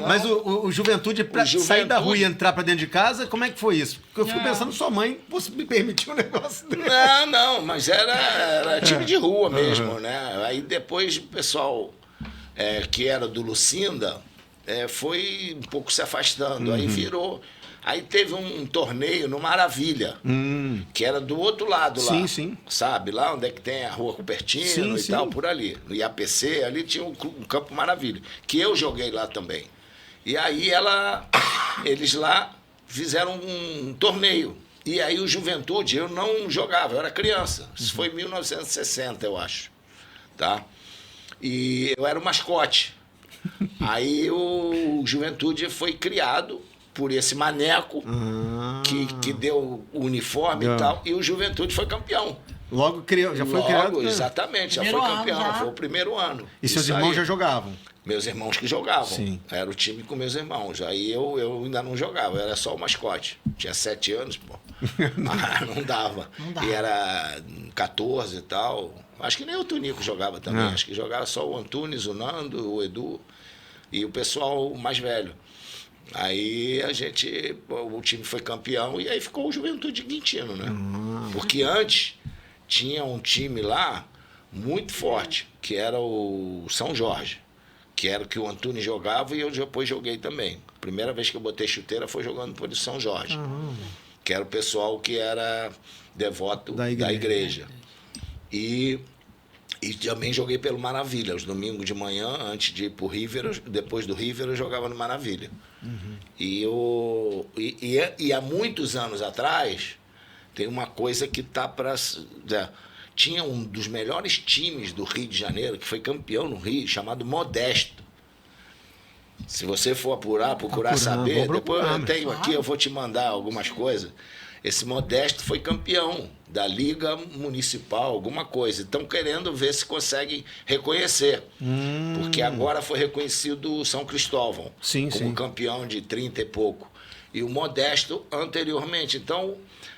Mas o Juventude, pra sair da rua e entrar pra dentro de casa, como é que foi isso? Porque eu fico pensando, sua mãe me permitiu um negócio desse. Não, mas era time de rua mesmo, né? Aí depois o pessoal que era do Lucinda foi um pouco se afastando, aí virou... Aí teve um torneio no Maravilha, que era do outro lado lá. Sim, sim. Sabe? Lá onde é que tem a Rua Cupertino Sim, e sim. tal, por ali. No IAPC, ali tinha um Campo Maravilha, que eu joguei lá também. E aí eles lá fizeram um torneio. E aí o Juventude, eu não jogava, eu era criança. Isso foi em 1960, eu acho. Tá? E eu era o mascote. Aí o Juventude foi criado por esse maneco que deu o uniforme e tal, e o Juventude foi campeão. Logo já foi Logo, criado. exatamente, já foi Primeiro ano, campeão, já. foi o primeiro ano. E seus Isso irmãos aí. já jogavam. Meus irmãos que jogavam. Sim. Era o time com meus irmãos. Aí eu ainda não jogava, eu era só o mascote. Tinha 7 anos, pô. Não dava. Não dava. E era 14 e tal. Acho que nem o Tonico jogava também. Acho que jogava só o Antunes, o Nando, o Edu e o pessoal mais velho. Aí o time foi campeão e aí ficou o Juventude Quintino, né? Porque antes tinha um time lá muito forte, que era o São Jorge, que era o que o Antunes jogava e eu depois joguei também. A primeira vez que eu botei chuteira foi jogando por São Jorge, que era o pessoal que era devoto da igreja. E também joguei pelo Maravilha, os domingos de manhã, antes de ir pro River, depois do River eu jogava no Maravilha. E há muitos anos atrás, tem uma coisa que tá para... Tinha um dos melhores times do Rio de Janeiro, que foi campeão no Rio, chamado Modesto. Se você for procurar Procurando, saber, vou procurar, depois eu mas- tenho aqui, eu vou te mandar algumas coisas. Esse Modesto foi campeão da Liga Municipal, alguma coisa. Estão querendo ver se conseguem reconhecer. Porque agora foi reconhecido o São Cristóvão Sim, como sim. campeão de 30 e pouco. E o Modesto anteriormente. Então,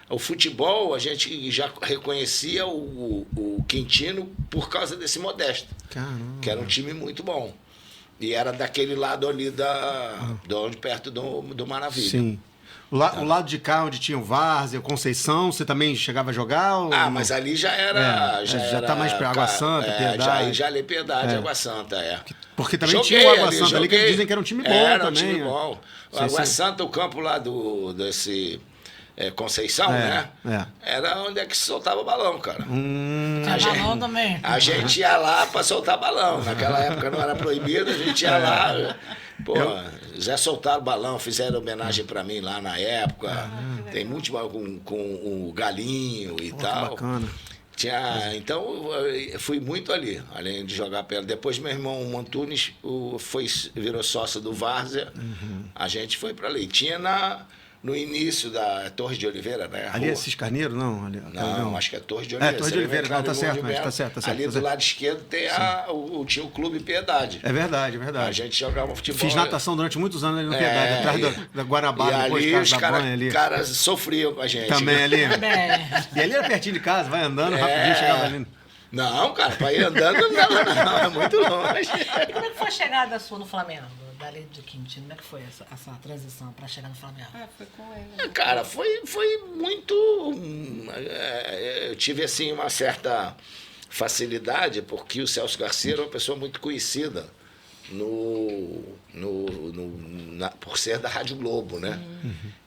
o futebol, a gente já reconhecia o Quintino por causa desse Modesto. Caramba. Que era um time muito bom. E era daquele lado ali de onde, perto do Maravilha. Sim. O lado de cá, onde tinha o Várzea, o Conceição, você também chegava a jogar? Ou Ah, não? mas ali já era. Já tá mais pra Água Santa, Piedade. Já ali Piedade, Água Santa, Porque também Joguei tinha o Água ali, Santa ali, que joguei. dizem que era um time bom Era também. um time né? bom. O Sim, Água sim. Santa, o campo lá desse Conceição, É, né? Era onde é que se soltava balão, cara. Tinha balão também. A gente ia lá pra soltar balão. Naquela época não era proibido, a gente ia lá. Pô, já soltaram balão, fizeram homenagem pra mim lá na época. Tem muito balão com o Galinho e Que tal. bacana. Então, eu fui muito ali, além de jogar pela. Depois, meu irmão Antunes virou sócio do Várzea. A gente foi para ali. Tinha no início da Torre de Oliveira, né? Ali é rua. Cis Carneiro, não? Ali, Não, acho que é Torre de Oliveira. Torre de Você Oliveira, vê não, tá Carlos certo, Melo, tá certo. Ali do lado esquerdo tem tinha o Clube Piedade. É verdade, é verdade. A gente jogava futebol. Fiz natação durante muitos anos ali no Piedade, atrás da E Guanabara, depois ali Casa os da Banha ali. caras sofriam com a gente. Também ali. Também. E ali era pertinho de casa, vai andando, rapidinho chegava ali. Não, cara, pra ir andando não dava não, é muito longe. E como é que foi a chegada sua no Flamengo? Dali de Quintino, como é que foi essa transição para chegar no Flamengo? Ah, foi com ele. Cara, foi muito. Eu tive assim uma certa facilidade, porque o Celso Garcia era uma pessoa muito conhecida por ser da Rádio Globo, né?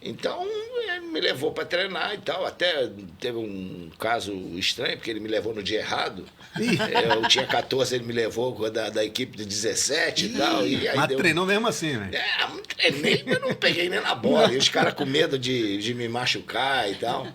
Então, ele me levou para treinar e tal. Até teve um caso estranho, porque ele me levou no dia errado. Eu tinha 14, ele me levou da equipe de 17 e tal. E aí Mas treinou mesmo assim, velho. Treinei, mas não peguei nem na bola. E os caras com medo de me machucar e tal.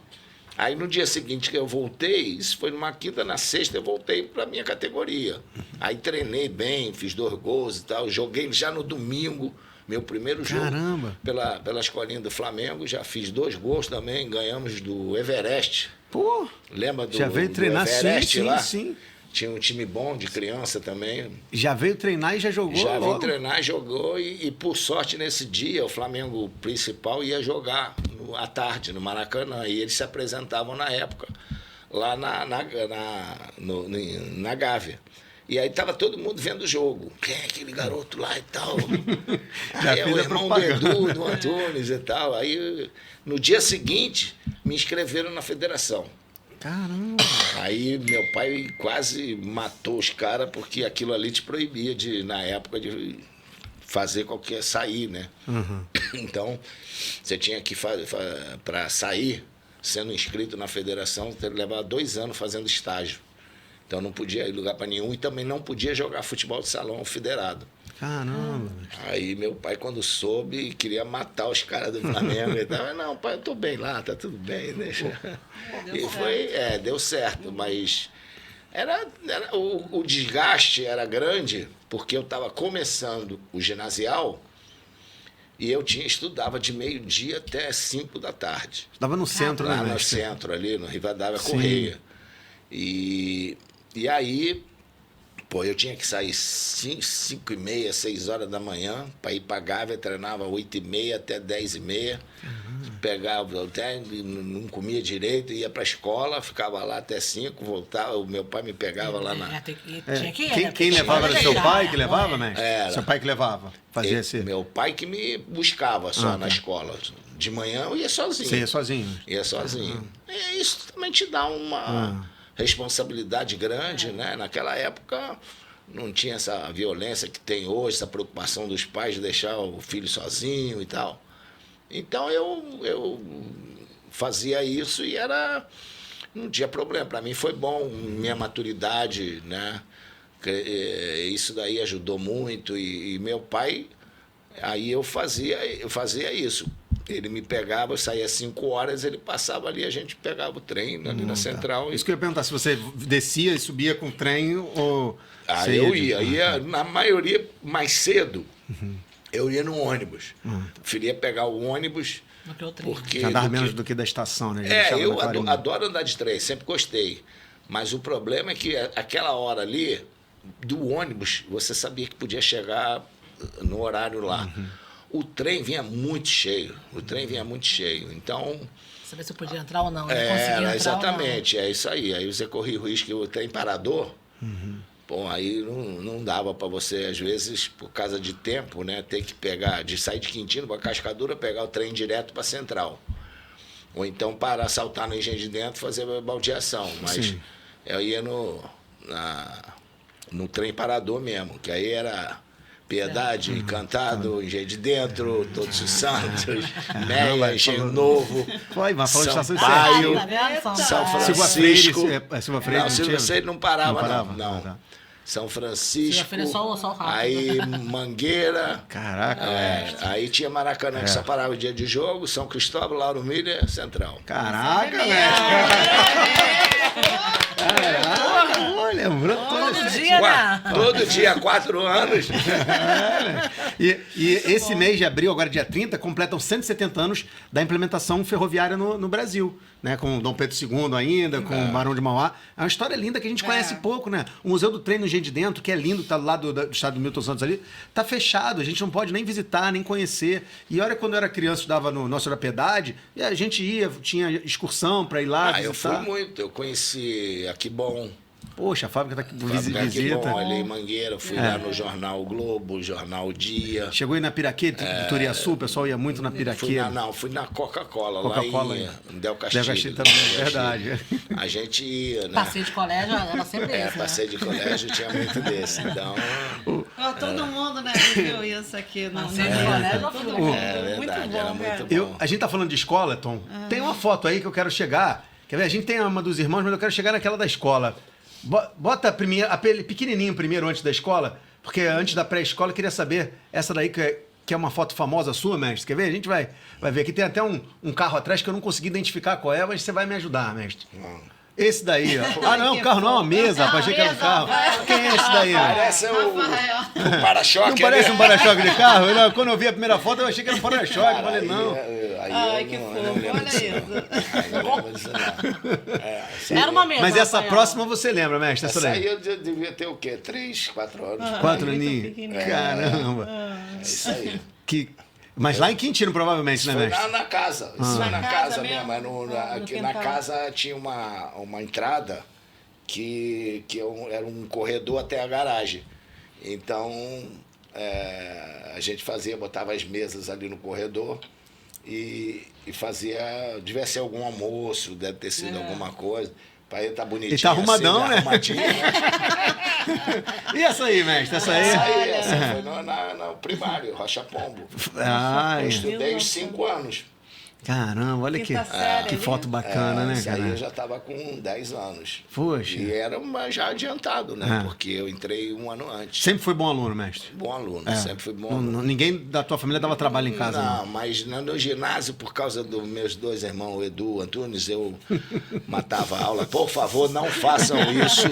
Aí no dia seguinte que eu voltei, isso foi numa quinta, na sexta eu voltei para minha categoria. Aí treinei bem, fiz 2 gols e tal. Joguei já no domingo, meu primeiro jogo. Caramba. Pela escolinha do Flamengo, já fiz 2 gols também, ganhamos do Everest. Pô, Lembra do já veio treinar, do Everest sim, lá? sim. Tinha um time bom de criança também. Já veio treinar e já jogou Já veio logo. treinar, jogou e por sorte nesse dia o Flamengo principal ia jogar à tarde no Maracanã e eles se apresentavam na época lá na Gávea. E aí tava todo mundo vendo o jogo. Quem é aquele garoto lá e tal? Já Aí é fez o a irmão do propaganda. Edu, do Antunes e tal. Aí no dia seguinte me inscreveram na federação. Caramba. Aí meu pai quase matou os caras porque aquilo ali te proibia na época de fazer qualquer sair, né? Então, você tinha que para sair, sendo inscrito na federação, você levava 2 anos fazendo estágio. Então não podia ir lugar para nenhum e também não podia jogar futebol de salão federado. Caramba. Aí meu pai, quando soube, queria matar os caras do Flamengo. Ele tava, não, pai, eu tô bem lá, tá tudo bem, deixa. E foi, deu certo, mas o desgaste era grande, porque eu estava começando o ginasial e eu estudava de meio-dia até 5 da tarde. Estava no centro, Lá né, no mestre? centro, ali no Rivadavia Sim. Correia. E aí, pô, eu tinha que sair 5h30, 6 horas da manhã para ir para Gávea, treinava 8h30 até 10h30. Pegava, até não comia direito, ia para a escola, ficava lá até 5, voltava, o meu pai me pegava lá na... Tinha que ir, né? Quem levava era seu pai que levava, mestre? Era. Seu pai que levava? Fazia esse... Meu pai que me buscava só tá. na escola. De manhã eu ia sozinho. Você ia sozinho? Ia sozinho. E isso também te dá uma responsabilidade grande, né? Naquela época não tinha essa violência que tem hoje, essa preocupação dos pais de deixar o filho sozinho e tal. Então eu fazia isso e não tinha problema. Para mim foi bom, minha maturidade, né? Isso daí ajudou muito e meu pai, aí eu fazia isso. Ele me pegava, eu saía às 5 horas, ele passava ali, a gente pegava o trem ali na central. Isso que eu ia perguntar, se você descia e subia com o trem ou... Ah, você eu de- ia, na maioria mais cedo, eu ia no ônibus. Preferia pegar o ônibus, Do que o trem. porque... Já andava do que- menos do que da estação, né? eu adoro andar de trem, sempre gostei. Mas o problema é que aquela hora ali, do ônibus, você sabia que podia chegar no horário lá. O trem vinha muito cheio. Então, Saber se eu podia entrar ou não. Não conseguia entrar exatamente, é isso aí. Aí você corria o risco que o trem parador, bom, aí não dava para você, às vezes, por causa de tempo, né, ter que pegar, de sair de Quintino para Cascadura, pegar o trem direto para Central. Ou então para saltar no Engenho de Dentro e fazer baldeação. Mas Sim. eu ia no trem parador mesmo, que aí era Piedade, Encantado, Engenho de Dentro, Todos os Santos, Meia, Engenho Novo, Foi, mas falou de São estação Paio, Tá vendo? São Silva Freire, Francisco. Silva Freire Não, não Silva tinha? Freire não parava, não. Ah, tá. São Francisco, Silva Freire é só o rápido. aí Mangueira, Caraca, aí tinha Maracanã, que só parava o dia de jogo, São Cristóvão, Lauro Miller, Central. Caraca, mestre. Caraca, olha, lembrando Todo dia, né? Todo dia, 4 anos. E esse mês de abril, agora dia 30, completam 170 anos da implementação ferroviária no Brasil, né? Com Dom Pedro II ainda, com o Barão de Mauá. É uma história linda que a gente conhece pouco, né? O Museu do Trem no Engenho de Dentro, que é lindo, tá do lado do estado do Milton Santos ali, tá fechado, a gente não pode nem visitar, nem conhecer. E olha, quando eu era criança, estudava no Nossa Senhora da Piedade, e a gente ia, tinha excursão para ir lá Eu fui visitar. muito, eu conheci Aquibom, Poxa, a fábrica tá aqui, Aquibom, visita. ali em Mangueira, fui lá no Jornal Globo, Jornal Dia. Chegou aí na Piraquê, de Turiaçu, o pessoal ia muito na Piraquê. Fui na Coca-Cola, Coca-Cola, lá em Del Del Castilho Castilho. também, Del verdade. Castilho. A gente ia, né? Passeio de colégio era sempre esse, né? Passeio de colégio tinha muito desse. Então, Todo mundo, né, viveu isso aqui. Não, Passeio de colégio, todo eu mundo. é Muito verdade, bom, era cara. muito bom. A gente tá falando de escola, Tom. Tem uma foto aí que eu quero chegar. Quer ver? A gente tem uma dos irmãos, mas eu quero chegar naquela da escola. Bota a pequenininho primeiro antes da escola, porque antes da pré-escola eu queria saber essa daí que é uma foto famosa sua, mestre. Quer ver? A gente vai ver. Aqui tem até um carro atrás que eu não consegui identificar qual é, mas você vai me ajudar, mestre. Esse daí, ó. Ah, não, o carro não, é uma mesa. Rapaz, achei que era um carro. Quem é esse daí? Parece o para-choque. Não parece né? um para-choque de carro? Não, quando eu vi a primeira foto, eu achei que era um para-choque. Eu falei, não. Ai, que fofo, olha isso. Era uma mesa. Mas essa Rafael. próxima você lembra, mestre? Essa Essa aí daí? eu devia ter o quê? 3, 4 anos. 4 muito aninhos? pequenininho. Caramba. É isso aí. Mas lá em Quintino, provavelmente, né, Foi mestre? na casa. Isso foi na Na casa casa mesmo. mesmo? Mas No aqui na quintal. casa tinha uma entrada que era um corredor até a garagem. Então, a gente botava as mesas ali no corredor e fazia, devia ser algum almoço, deve ter sido alguma coisa. Para ele estar bonitinho. Ele tá arrumadão, assim, né? Arrumadinho, né? E essa aí, mestre? Essa aí? Essa foi no primário, Rocha Pombo. Ai, Eu estudei os 5 anos. caramba, olha que, Quinta série que ali. foto bacana, né, Isso aí cara? eu já estava com 10 anos. Poxa. E era já adiantado, né? É. Porque eu entrei um ano antes. Sempre foi bom aluno, mestre? Bom aluno, É. sempre fui bom Não- aluno. ninguém da tua família dava trabalho em casa, Não, não? mas no ginásio, por causa dos meus 2 irmãos, o Edu e o Antunes, eu matava a aula. Por favor, não façam isso.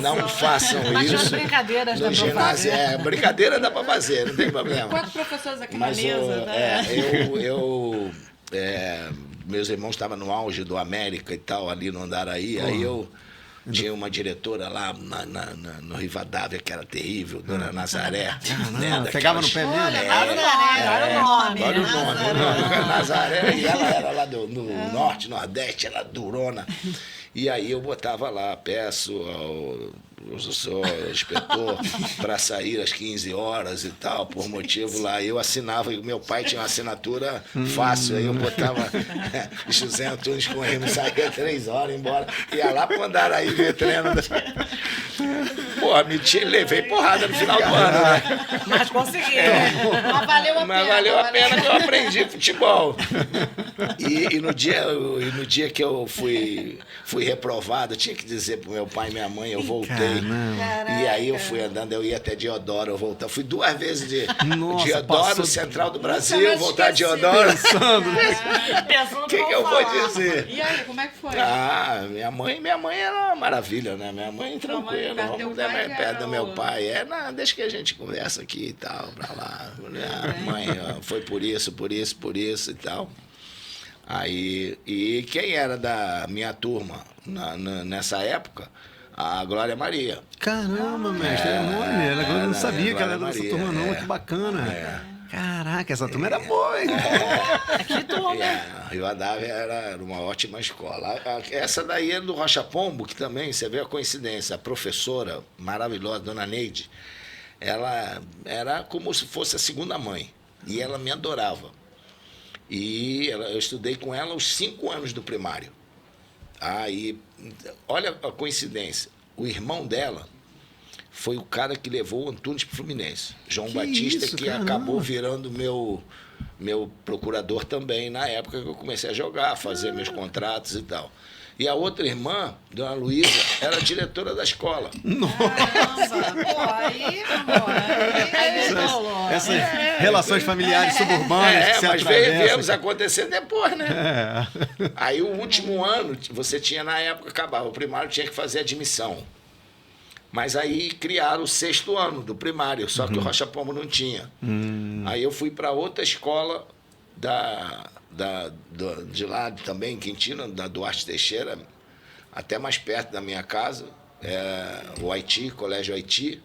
Não façam Mas tinha umas isso. brincadeiras No da ginásio, brincadeira dá pra fazer, não tem problema. 4 professores aqui Mas na mesa, né? meus irmãos estavam no auge do América e tal, ali no Andaraí, aí eu tinha uma diretora lá no Rivadavia, que era terrível, Dona Nazaré. né, pegava no daquelas- pé mesmo? Olha o nome. Olha o nome, Nazaré, e ela era lá no norte, nordeste, ela durona. E aí eu botava lá, peço ao senhor inspetor para sair às 15 horas e tal, por motivo lá. Eu assinava, e meu pai tinha uma assinatura fácil, aí eu botava José Antunes com ele, saía 3 horas, embora, ia lá pro Andaraí ver treino. Pô, levei porrada no final do ano, né? Mas consegui. Mas valeu a pena. Mas valeu a pena que eu aprendi futebol. E no dia que eu fui reprovado, eu tinha que dizer pro meu pai e minha mãe, eu voltei. Caramba. E aí eu fui andando, eu ia até Diodoro, eu voltava. Fui 2 vezes de Nossa, Diodoro, passou- Central do Nunca Brasil, mais voltar de esqueci. Diodoro. Pensando O que eu vou dizer? E aí, como é que foi? Ah, minha mãe era uma maravilha, né? Minha mãe tranquila, Teu vamos pai pai, perto do meu Carol? pai. Não, deixa que a gente conversa aqui e tal, pra lá. Mãe, ó, foi por isso e tal. Aí, e quem era da minha turma nessa época? A Glória Maria. Caramba, mestre, olha, eu não sabia que ela era dessa Maria, turma, não. Que bacana. Caraca, essa turma era boa, hein? Que turma. A Rivadavia era uma ótima escola. Essa daí é do Rocha Pombo, que também, você vê a coincidência, a professora maravilhosa, dona Neide, ela era como se fosse a segunda mãe. E ela me adorava. E eu estudei com ela os 5 anos do primário. Aí, olha a coincidência. O irmão dela foi o cara que levou o Antunes para o Fluminense. João Batista, isso, que caramba. acabou virando meu procurador também, na época que eu comecei a jogar, fazer meus contratos e tal. E a outra irmã, dona Luísa, era diretora da escola. Caramba, pô, aí, amor, aí rolou. Essas relações familiares suburbanas que se Mas atravessam. viemos acontecer depois, né? É. Aí o último ano, você tinha na época, acabava, o primário tinha que fazer admissão. Mas aí criaram o 6º ano do primário, só que o Rocha Pombo não tinha. Aí eu fui para outra escola de lá também, em Quintino, da Duarte Teixeira, até mais perto da minha casa, o Haiti, Colégio Haiti,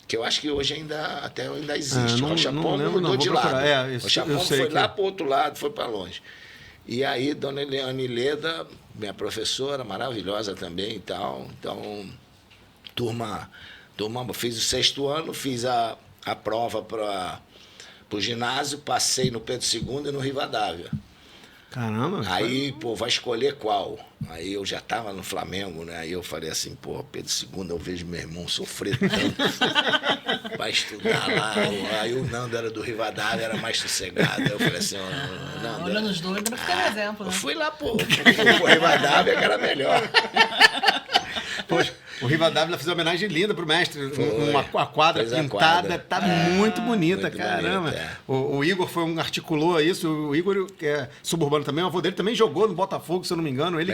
que eu acho que hoje ainda existe. Não- O Rocha não Pombo lembro, não, mudou vou de procurar. lado. Isso O Rocha eu Pombo sei foi que- lá para o outro lado, foi para longe. E aí, dona Eliane Leda, minha professora, maravilhosa também e tal. Então, turma, fiz o 6º ano, fiz a prova para o ginásio, passei no Pedro II e no Rivadavia. Caramba. Aí, pô, vai escolher qual? Aí eu já estava no Flamengo, né? Aí eu falei assim, pô, Pedro II, eu vejo meu irmão sofrer tanto para estudar lá. Aí o Nando era do Rivadavia, era mais sossegado. Aí eu falei assim, ó, Nando... Olhando os dois, não fica no exemplo, Eu né? fui lá pro Rivadavia, que era melhor. Poxa, o Rivadavia fez uma homenagem linda pro mestre. Foi. Uma quadra Fez a pintada, quadra. tá muito bonita, muito caramba. bonita, é. O Igor articulou isso. O Igor, que é suburbano também, o avô dele também jogou no Botafogo, se eu não me engano. Ele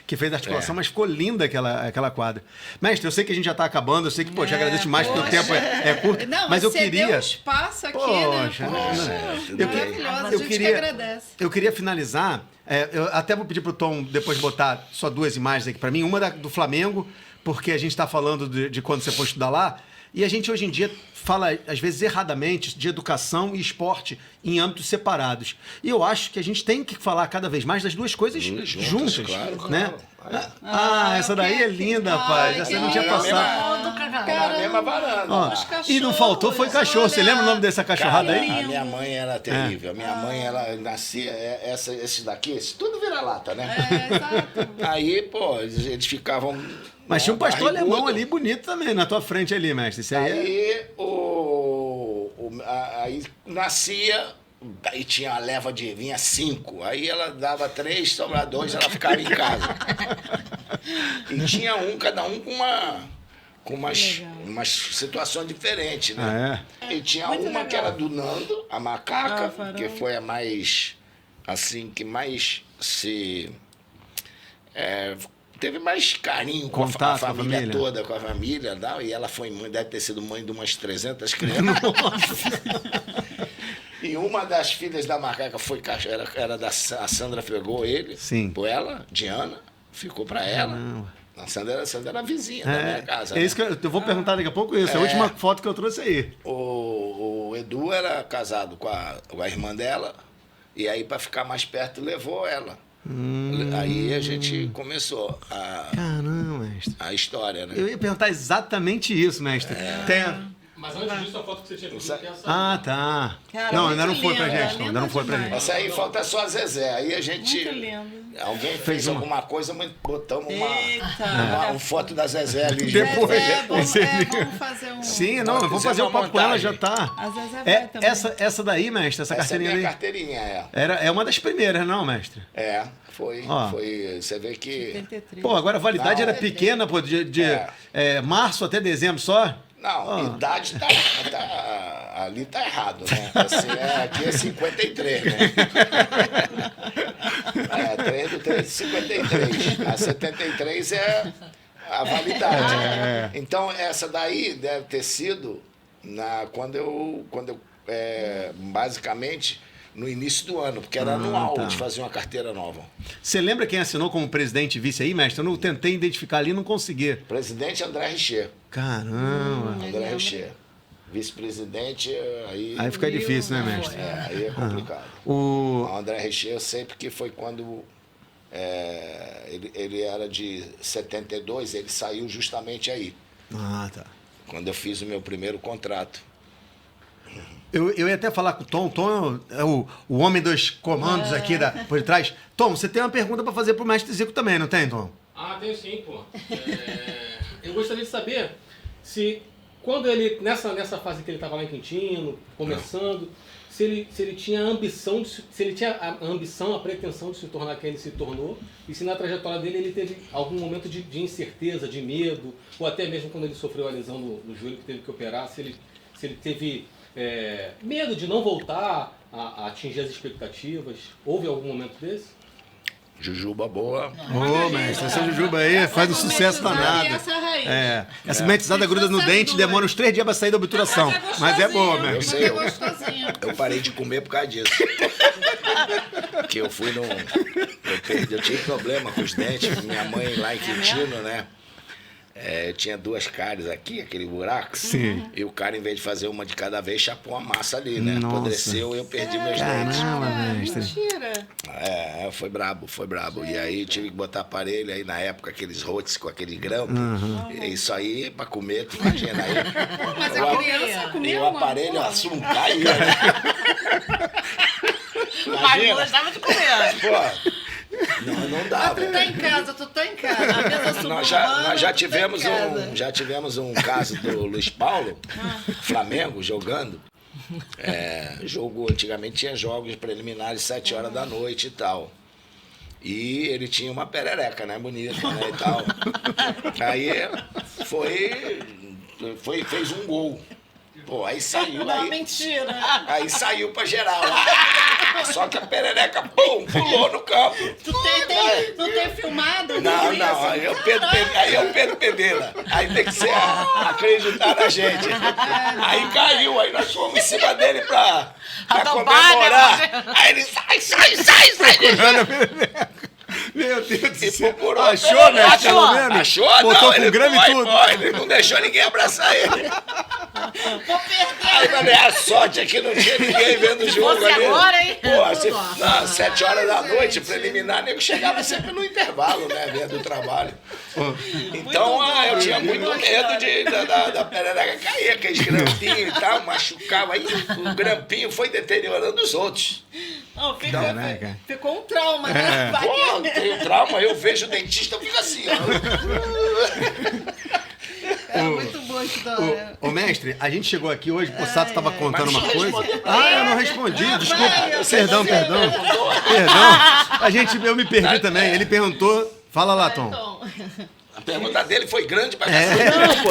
que fez a articulação, mas ficou linda aquela quadra. Mestre, eu sei que a gente já tá acabando, eu sei que, te agradeço demais, porque o tempo é curto, Não, mas eu você queria... deu um espaço aqui, Poxa, né? Poxa, eu maravilhosa, a eu gente queria, que agradece. eu queria finalizar. Eu até vou pedir pro Tom depois botar só 2 imagens aqui para mim. Uma do Flamengo, porque a gente está falando de quando você foi estudar lá. E a gente hoje em dia fala, às vezes erradamente, de educação e esporte em âmbitos separados. E eu acho que a gente tem que falar cada vez mais das duas coisas juntas, claro, né? claro. Essa daí é linda, rapaz. Ai, Essa que não tinha lindo. passado. Do cagado. Na mesma varanda. Ó, Os e não cachorros, faltou, foi cachorro. Você olha. lembra o nome dessa cachorrada Cara, aí? a minha mãe era terrível. A minha mãe, ela nascia, esse daqui, tudo vira-lata, né? Exato. Aí, pô, eles ficavam... Mas tinha um pastor barrigudo. alemão ali bonito também, na tua frente ali, mestre. Isso aí Aí nascia, aí tinha a leva de vinha 5. Aí ela dava 3, sobrava 2, ela ficava em casa. E tinha cada um com umas situações diferentes, né? E tinha Muito uma legal. que era do Nando, a macaca, Farol. que foi a mais, assim, que mais se... teve mais carinho com a Contato com a família família. toda, com a família, e ela foi mãe, deve ter sido mãe de umas 300 crianças. E uma das filhas da macaca foi era a Sandra pegou ele, Sim. por ela, Diana, ficou para ela. A Sandra era vizinha da minha casa. É isso que eu vou perguntar daqui a pouco isso. A última foto que eu trouxe aí. O Edu era casado com a irmã dela, e aí para ficar mais perto levou ela. Aí a gente começou Caramba, mestre. a história, né? Eu ia perguntar exatamente isso, mestre. Mas antes disso, a foto que você tinha pedido, essa... Ah, tá. Cara, não, muito ainda não foi pra linda, gente, não. Ainda não foi pra linda gente. Essa aí falta só a Zezé. Aí a gente. Muito lindo. Alguém fez uma. alguma coisa, mas botamos Eita. uma foto da Zezé ali. Depois. Zezé, vamos fazer um... Sim, não, eu vou Fizemos fazer um uma papo com ela, montagem. já tá. A Zezé vai também. Essa daí, mestre, essa Essa é a carteirinha minha ali. carteirinha, É uma das primeiras, não, mestre? Foi. Ó. Foi. Você vê que. 73. Pô, agora a validade Não, era pequena, pô, de março até dezembro só. Não, idade ali tá errado, né? Assim, aqui é 53, né? 3 do 3 de 53. A 73 é a validade. Então, essa daí deve ter sido quando eu basicamente, no início do ano, porque era anual de fazer uma carteira nova. Você lembra quem assinou como presidente e vice aí, mestre? Eu não tentei identificar ali e não consegui. Presidente André Richer. Caramba. André Richer. Vice-presidente, aí Aí fica difícil, né, mestre? aí é complicado. O... O André Richer, eu sei porque foi quando ele era de 72, ele saiu justamente aí, Ah, tá. quando eu fiz o meu primeiro contrato. Eu ia até falar com o Tom. Tom é o homem dos comandos aqui por trás. Tom, você tem uma pergunta para fazer pro mestre Zico também, não tem, Tom? Ah, tenho sim, pô. Eu gostaria de saber se, quando ele, nessa fase que ele estava lá em Quintino, começando, se ele tinha a ambição, a pretensão de se tornar quem ele se tornou, e se na trajetória dele ele teve algum momento de incerteza, de medo, ou até mesmo quando ele sofreu a lesão no joelho que teve que operar, se ele teve medo de não voltar a atingir as expectativas. Houve algum momento desse? Jujuba boa. Ô, mestre, essa jujuba aí faz um sucesso danado. Essa raiz. Essa metizada gruda no dente, demora uns 3 dias pra sair da obturação. Mas é boa, gostosinho, mestre. sei, é gostosinho. Eu parei de comer por causa disso. Porque eu fui eu tive problema com os dentes. Minha mãe lá em Quintino, né? Tinha 2 cáries aqui, aquele buraco. Sim. E o cara, em vez de fazer uma de cada vez, chapou a massa ali, né? Nossa. Apodreceu e eu perdi meus dentes. Caramba, mestre. Mentira. Foi brabo. E aí tive que botar aparelho, aí na época aqueles rotes com aquele grampo. Isso aí, pra comer, tu imagina. Aí, Mas a criança comia e o uma, aparelho, pô. assumo, caía, né? Mas gostava de comer. Pô, não dava. Tu tá em casa. A mesa Nós suburbana, já tu tá em casa. tivemos um caso do Luiz Paulo, Flamengo, jogando. Jogo, antigamente tinha jogos preliminares 7 horas da noite e tal. E ele tinha uma perereca, né? Bonita, né? E tal. Aí fez um gol. Pô, aí saiu. Não, mentira. Aí saiu pra geral. Só que a perereca, pum, pulou no campo. Não tem filmado? Não, isso? aí é o Pedro Pedela. Aí tem que ser acreditar na gente. Aí caiu, aí nós fomos em cima dele pra comemorar. Aí ele sai. Meu Deus do E céu. procurou. Achou, mestre? Pelo menos? Achou? Botou Não, com ele grama e foi, tudo. Ele não deixou ninguém abraçar ele. Vou perder. Aí, mas a sorte é que não tinha ninguém vendo o jogo fosse ali. agora, hein? Pô, 7 horas da noite, preliminar, nego chegava sempre no intervalo, né, vendo o trabalho. Então, eu tinha muito medo da perereca cair, aqueles grampinhos e tal, machucava. Aí o grampinho foi deteriorando os outros. Não, Caraca. ficou um trauma, né? Vai Pô, que- tenho trauma, eu vejo o dentista, eu fico assim, ó. É muito boa a história. Ô, mestre, a gente chegou aqui hoje, o Sato estava contando Mas uma não coisa. respondeu pra Eu não respondi, desculpa. vai, Perdão. Eu me perdi também. Ele perguntou. Fala lá, Tom. Então, A pergunta dele foi grande pra cacete. Não, pô,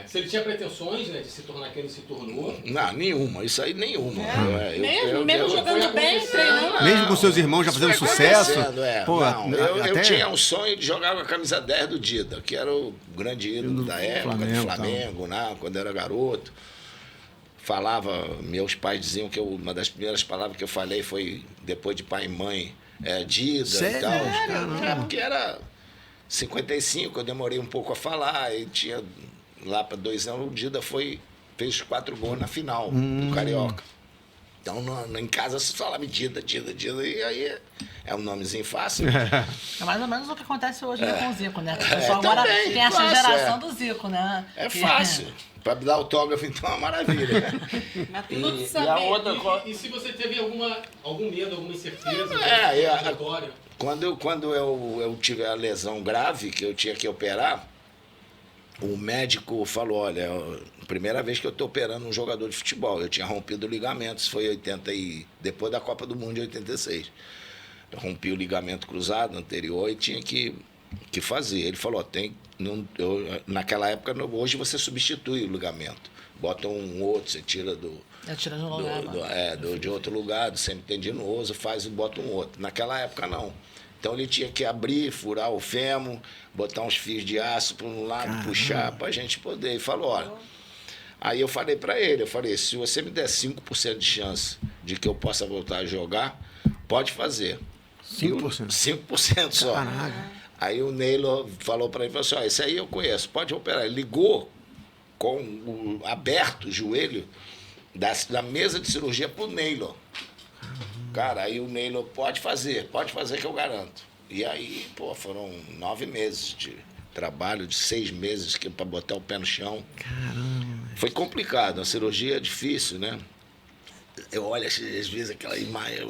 se ele tinha pretensões, né, de se tornar quem ele se tornou. Não, nenhuma, isso aí nenhuma. mesmo jogando bem, treinando. Mesmo com seus irmãos já fazendo Foi sucesso. acontecendo, Pô, não, eu até... tinha um sonho de jogar com a camisa 10 do Dida, que era o grande ídolo da época do Flamengo, né, quando eu era garoto. Meus pais diziam que uma das primeiras palavras que eu falei foi, depois de pai e mãe, Dida Sério? e tal. Caramba. Porque era 55, eu demorei um pouco a falar, e tinha lá para 2 anos, o Dida fez 4 gols na final do Carioca. Então, em casa, se falava Dida, e aí é um nomezinho fácil. É mais ou menos o que acontece hoje com o Zico, né? O pessoal agora também, tem essa fácil, geração do Zico, né? É fácil. Para dar autógrafo, então, é uma maravilha. Mas tudo E saber. a outra... E se você teve algum medo, alguma incerteza a trajetória? Quando eu tive a lesão grave, que eu tinha que operar, o médico falou, olha, primeira vez que eu estou operando um jogador de futebol, eu tinha rompido o ligamento, isso foi depois da Copa do Mundo de 86. Eu rompi o ligamento cruzado anterior e tinha que fazer. Ele falou, naquela época, hoje você substitui o ligamento, bota um outro, você tira Tira de um lugar. de outro lugar, do semitendinoso, bota um outro. Naquela época, não. Então ele tinha que abrir, furar o fêmur, botar uns fios de aço para um lado, puxar, para a gente poder. E falou, olha... Aí eu falei para ele, se você me der 5% de chance de que eu possa voltar a jogar, pode fazer. 5%? 5% só. Caraca. Aí o Neylor falou para ele, falou assim, esse aí eu conheço, pode operar. Ele ligou com o aberto o joelho da mesa de cirurgia pro Neylor. Cara, aí o Neylor, pode fazer que eu garanto. E aí, pô, foram 9 meses de trabalho, de 6 meses para botar o pé no chão. Caramba. Foi complicado, a cirurgia é difícil, né? Eu olho às vezes aquela imagem,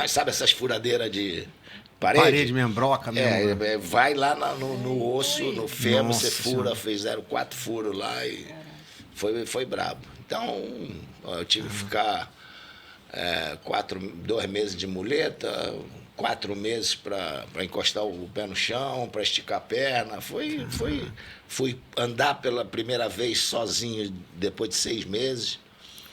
sabe essas furadeiras de Parede mesmo, broca mesmo. Vai lá no osso, no fêmur, Nossa você fura, Senhora. fizeram 4 furos lá e foi brabo. Então, eu tive que ficar 2 meses de muleta, 4 meses para encostar o pé no chão, para esticar a perna. Fui andar pela primeira vez sozinho depois de 6 meses.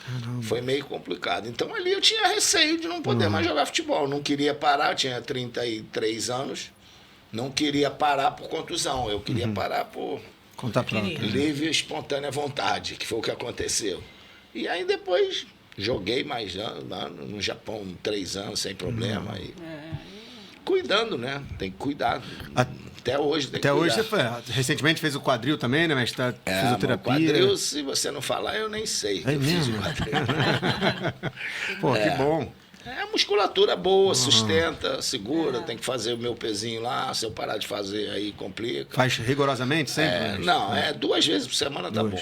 Caramba. Foi meio complicado. Então ali eu tinha receio de não poder mais jogar futebol. Não queria parar, eu tinha 33 anos. Não queria parar por contusão, eu queria parar por Conta pra mim. livre e espontânea vontade, que foi o que aconteceu. E aí depois joguei mais anos, no Japão 3 anos sem problema. E cuidando, né? Tem que cuidar. Até hoje tem que Até cuidar. hoje você recentemente fez o quadril também, né, mestre? Fisioterapia. O quadril, se você não falar, eu nem sei. É Eu fiz mesmo? o quadril. Pô, que bom. É musculatura boa, sustenta, segura, tem que fazer o meu pezinho lá, se eu parar de fazer aí complica. Faz rigorosamente sempre? mestre? Não, 2 vezes por semana tá 2. bom.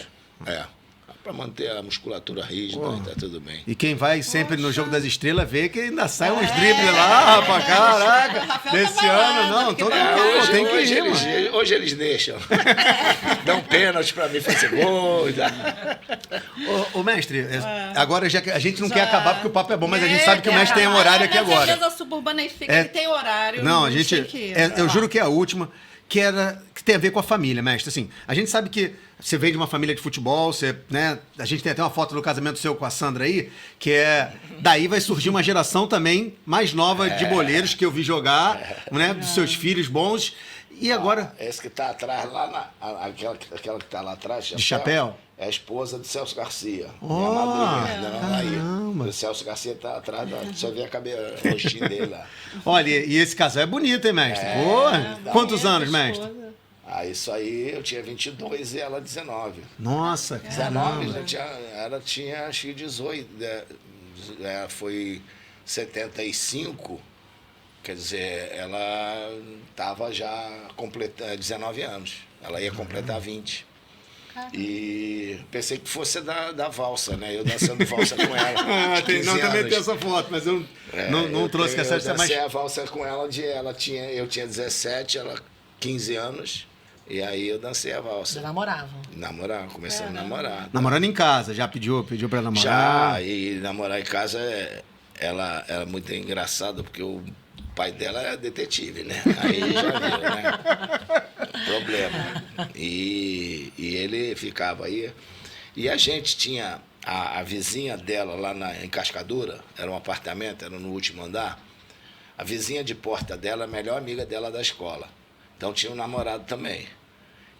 Para manter a musculatura rígida, tá tudo bem. E quem vai sempre no Jogo das Estrelas vê que ainda sai uns dribles lá, rapaz, caraca. Rafael Desse tá falando, ano, não, porque todo vai mundo Hoje, tem que hoje ir, eles, mano. hoje eles deixam. Dão pênalti para mim fazer gol. Ô, mestre, agora já que a gente não Já. quer acabar porque o papo é bom, mas a gente sabe que o mestre tem um horário aqui Mas às agora. vezes a Suburbana aí fica, É- ele tem horário. Não, a sei gente. que- Eu juro que é a última, que tem a ver com a família, mestre. Assim, a gente sabe que você vem de uma família de futebol, né? A gente tem até uma foto do casamento seu com a Sandra aí, que é. Daí vai surgir uma geração também mais nova de boleiros que eu vi jogar, né? Dos seus filhos bons. E agora. Esse que está atrás, lá aquela que está lá atrás, De chapéu? é a esposa de Celso Garcia. Oh, minha madrinha. caramba. Aí. O Celso Garcia está atrás, só vê a cabeça roxinha dele lá. Olha, e esse casal é bonito, hein, mestre? Porra. Quantos anos, mestre? Isso aí eu tinha 22 e ela 19. Nossa, 19, caramba. ela tinha acho que 18. Foi 75. Quer dizer, ela estava já completando 19 anos. Ela ia completar 20. E pensei que fosse da valsa, né? Eu dançando valsa com ela. de 15 também anos. tem essa foto, mas eu não trouxe que essa Eu é mais. dancei a valsa com ela, eu tinha 17, ela 15 anos. E aí eu dancei a Já valsa. namoravam. Começamos a namorar. Namorando em casa, já pediu pra namorar. Já, e namorar em casa, ela é muito engraçada, porque o pai dela é detetive, né? Aí já viu, né? Problema. E ele ficava aí. E a gente tinha a vizinha dela lá em Cascadura, era um apartamento, era no último andar. A vizinha de porta dela, a melhor amiga dela da escola. Então tinha um namorado também.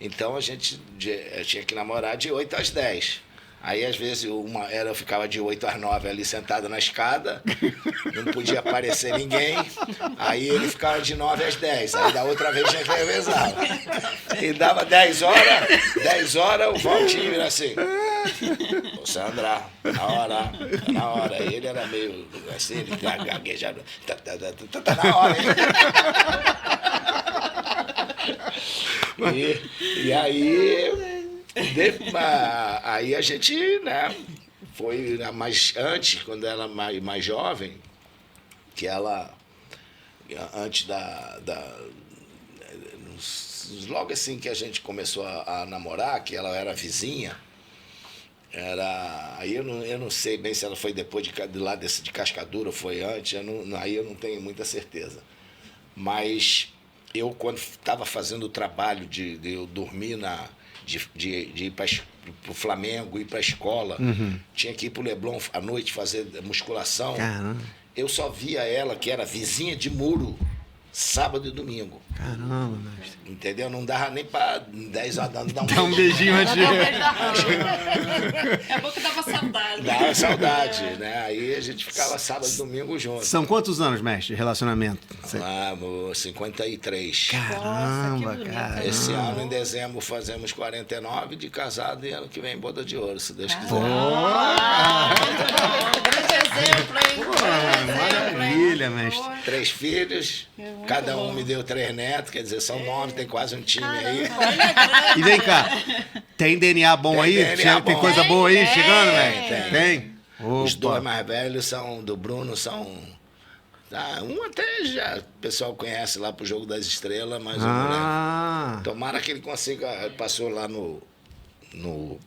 Então a gente tinha que namorar de 8 às 10. Aí, às vezes, eu ficava de 8 às 9 ali sentado na escada, não podia aparecer ninguém. Aí ele ficava de 9 às 10. Aí da outra vez já revezava. E dava 10 horas, o Valtinho era assim. Ô Sandra, na hora. Aí ele era meio assim, ele gaguejado. Tá na hora, hein? E aí, aí a gente, né, foi mais antes, quando ela era mais jovem, que ela, antes logo assim que a gente começou a namorar, que ela era vizinha, aí eu não sei bem se ela foi depois de lá de Cascadura ou foi antes, aí eu não tenho muita certeza. Mas eu, quando estava fazendo o trabalho de eu dormir de ir para o Flamengo, ir para a escola, tinha que ir para o Leblon à noite fazer musculação. Caramba. eu só via ela, que era vizinha de muro, sábado e domingo. Caramba, mestre. Entendeu? Não dava nem pra 10 horas da noite dar um Dá um beijinho antes de... É bom que dava saudade. Dava saudade, né? Aí a gente ficava sábado e domingo junto. São quantos anos, mestre, de relacionamento? Ah, 53. Caramba, bonito. cara. Esse ano, em dezembro, fazemos 49 de casado e ano que vem boda de ouro, se Deus quiser. Grande exemplo, hein? Grande exemplo, hein? Maravilha, mestre. 3 filhos, muito cada um bom. me deu 3 netos, quer dizer, são 9, tem quase um time aí. E vem cá, tem DNA bom Tem aí? DNA Tem bom. coisa boa aí Tem, chegando, tem. velho? Tem? Os Opa. 2 mais velhos são do Bruno, são. Um até já o pessoal conhece lá pro Jogo das Estrelas, mas o moleque. Ah, Tomara que ele consiga. Passou lá no. Como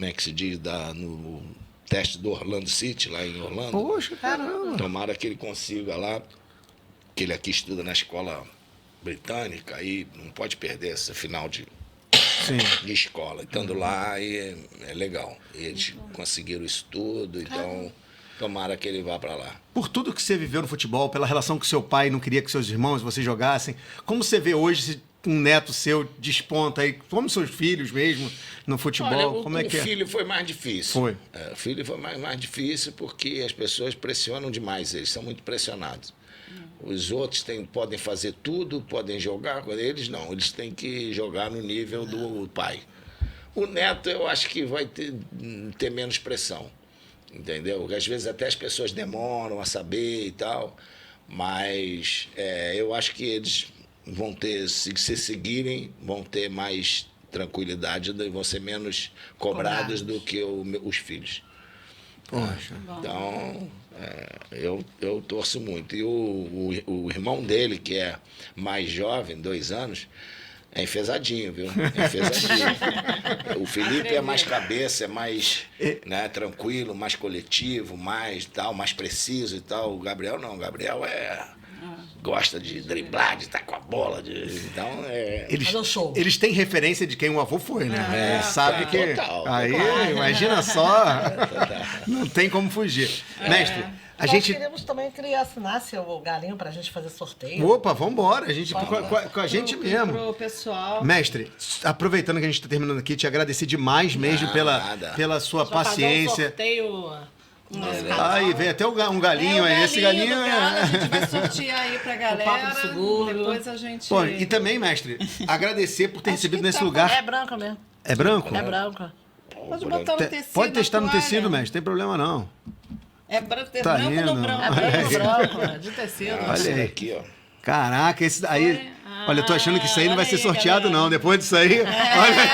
é que se diz? No teste do Orlando City, lá em Orlando. poxa, caramba. Tomara que ele consiga lá, que ele aqui estuda na escola britânica, aí não pode perder essa final de Sim. escola. Estando lá, aí é legal. Eles conseguiram isso tudo, então tomara que ele vá para lá. Por tudo que você viveu no futebol, pela relação que seu pai não queria que seus irmãos vocês jogassem, como você vê hoje se um neto seu desponta aí, como seus filhos mesmo, no futebol? Olha, como é que o é? filho foi mais difícil. Foi. O filho foi mais difícil porque as pessoas pressionam demais, eles são muito pressionados. Os outros podem fazer tudo, podem jogar, eles não, eles têm que jogar no nível do pai. O neto eu acho que vai ter menos pressão, entendeu? Às vezes até as pessoas demoram a saber e tal, mas eu acho que eles vão ter, se seguirem, vão ter mais tranquilidade e vão ser menos cobrados do que os filhos. Poxa. Então, eu torço muito. E o irmão dele, que é mais jovem, 2 anos, é enfesadinho, viu? É enfesadinho. O Felipe é mais cabeça, é mais tranquilo, mais coletivo, mais preciso e tal. O Gabriel não, o Gabriel gosta de driblar, de estar com a bola. Então, Eles, Fazer um show. eles têm referência de quem o avô foi, né? Sabe tá, que. total, Aí, total. imagina só. Não tem como fugir. Mestre, a Nós gente. queremos também que ele assinasse o galinho pra gente fazer sorteio. Opa, vambora. A gente, com a gente mesmo. Pro pessoal. Mestre, aproveitando que a gente está terminando aqui, te agradecer demais mesmo Nada. pela sua Só fazer um paciência. sorteio. Aí vem até um galinho aí. Esse galinho do galo, a gente vai sortear aí pra galera. Papo do Seguro. Depois a gente. Pô, e também, mestre, agradecer por ter recebido nesse lugar. É branco mesmo. É branco? É branco. Pode botar no tecido. Pode testar no toalha. tecido, mestre, não tem problema não. É branco, Tá branco indo. no branco. Branco, de tecido. Olha Esse aí. daqui, ó. Caraca, esse aí. Foi? Olha, eu tô achando que isso aí não vai olha ser aí, sorteado, galera. não. Depois disso aí. Olha aí.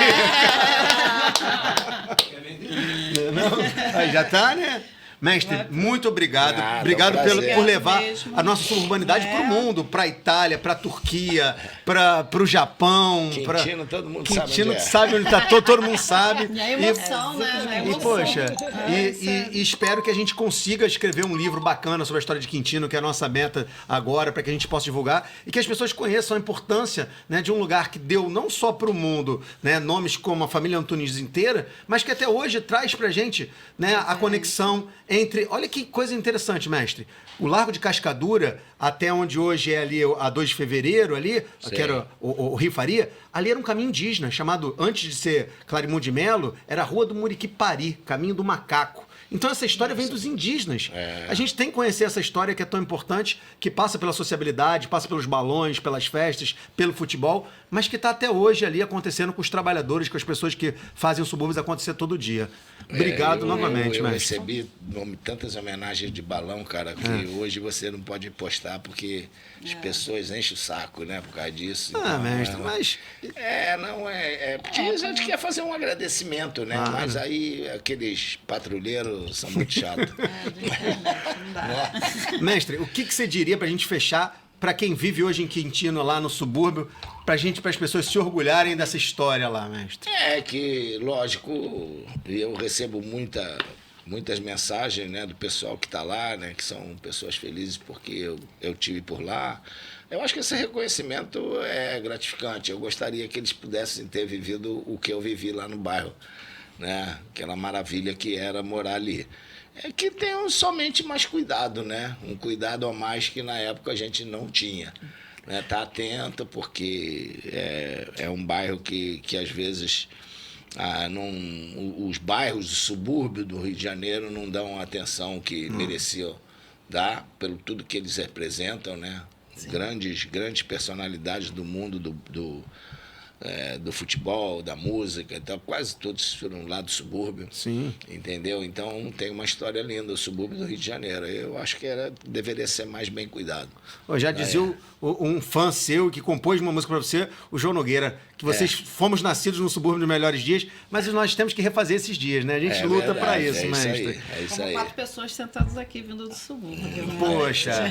Não, aí já tá, né? Mestre, muito obrigado. Nada, Obrigado é um por prazer. levar Mesmo. a nossa suburbanidade para o mundo, para a Itália, para a Turquia, para o Japão. Quintino, todo mundo sabe Quintino onde é. sabe onde está, todo mundo sabe. E a emoção, né? A E, emoção. poxa, Isso é- e espero que a gente consiga escrever um livro bacana sobre a história de Quintino, que é a nossa meta agora, para que a gente possa divulgar e que as pessoas conheçam a importância, né, de um lugar que deu não só para o mundo, né, nomes como a família Antunes inteira, mas que até hoje traz para a gente, né, a conexão entre... Olha que coisa interessante, mestre. O Largo de Cascadura, até onde hoje é ali a 2 de fevereiro, ali, que era o Rio Faria, ali era um caminho indígena, chamado, antes de ser Clarimund de Melo, era a Rua do Muriquipari, Caminho do Macaco. Então essa história vem dos indígenas. A gente tem que conhecer essa história que é tão importante, que passa pela sociabilidade, passa pelos balões, pelas festas, pelo futebol, mas que está até hoje ali acontecendo com os trabalhadores, com as pessoas que fazem os subúrbios acontecer todo dia. Obrigado novamente, eu mestre. recebi tantas homenagens de balão, cara, que hoje você não pode postar porque as pessoas enchem o saco, né, por causa disso. Então, Mestre, mas... porque a gente quer fazer um agradecimento, né? Mas aí aqueles patrulheiros são muito chatos. Não dá. Mestre, o que você diria pra gente fechar, pra quem vive hoje em Quintino, lá no subúrbio, para as pessoas se orgulharem dessa história lá, mestre? É que, lógico, eu recebo muitas mensagens, né, do pessoal que está lá, né, que são pessoas felizes porque eu tive por lá. Eu acho que esse reconhecimento é gratificante. Eu gostaria que eles pudessem ter vivido o que eu vivi lá no bairro, né, aquela maravilha que era morar ali. é que tenham somente mais cuidado, né? Um cuidado a mais que na época a gente não tinha. Né? Tá atento, porque é um bairro que às vezes os bairros do subúrbio do Rio de Janeiro não dão a atenção que mereciam dar, pelo tudo que eles representam, né? Grandes personalidades do mundo do futebol, da música, então quase todos foram lá do subúrbio. Sim. Entendeu? Então tem uma história linda, o subúrbio do Rio de Janeiro. Eu acho que deveria ser mais bem cuidado. Eu já dizia um fã seu que compôs uma música para você, o João Nogueira, que vocês fomos nascidos no subúrbio dos melhores dias, mas nós temos que refazer esses dias, né? A gente luta para isso, mestre. É isso Como aí. 4 pessoas sentadas aqui vindo do subúrbio. Poxa.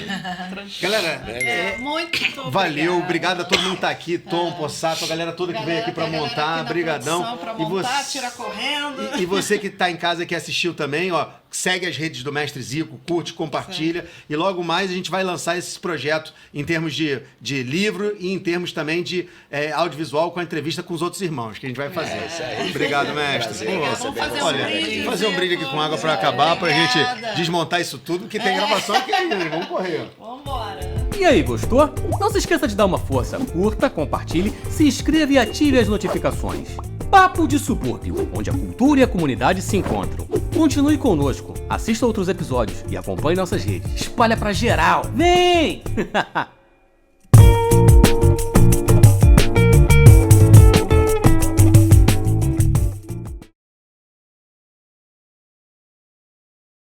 Tranquilo. Galera, Muito valeu, obrigado a todo mundo que tá aqui, Tom, Possato, a galera toda que veio aqui para montar, brigadão. Pra montar, tira correndo. E você que tá em casa que assistiu também, ó, segue as redes do Mestre Zico, curte, compartilha, e logo mais a gente vai lançar esse projeto em termos de livro e em termos também de audiovisual com a entrevista com os outros irmãos que a gente vai fazer. Obrigado, mestre. Obrigado. Vamos fazer um brinde. Fazer um brinde aqui com água para acabar, pra gente desmontar isso tudo, que tem gravação aqui ainda, né? Vamos correr. Vambora. E aí, gostou? Não se esqueça de dar uma força, curta, compartilhe, se inscreva e ative as notificações. Papo de Subúrbio, onde a cultura e a comunidade se encontram. Continue conosco, assista outros episódios e acompanhe nossas redes. Espalha pra geral. Vem!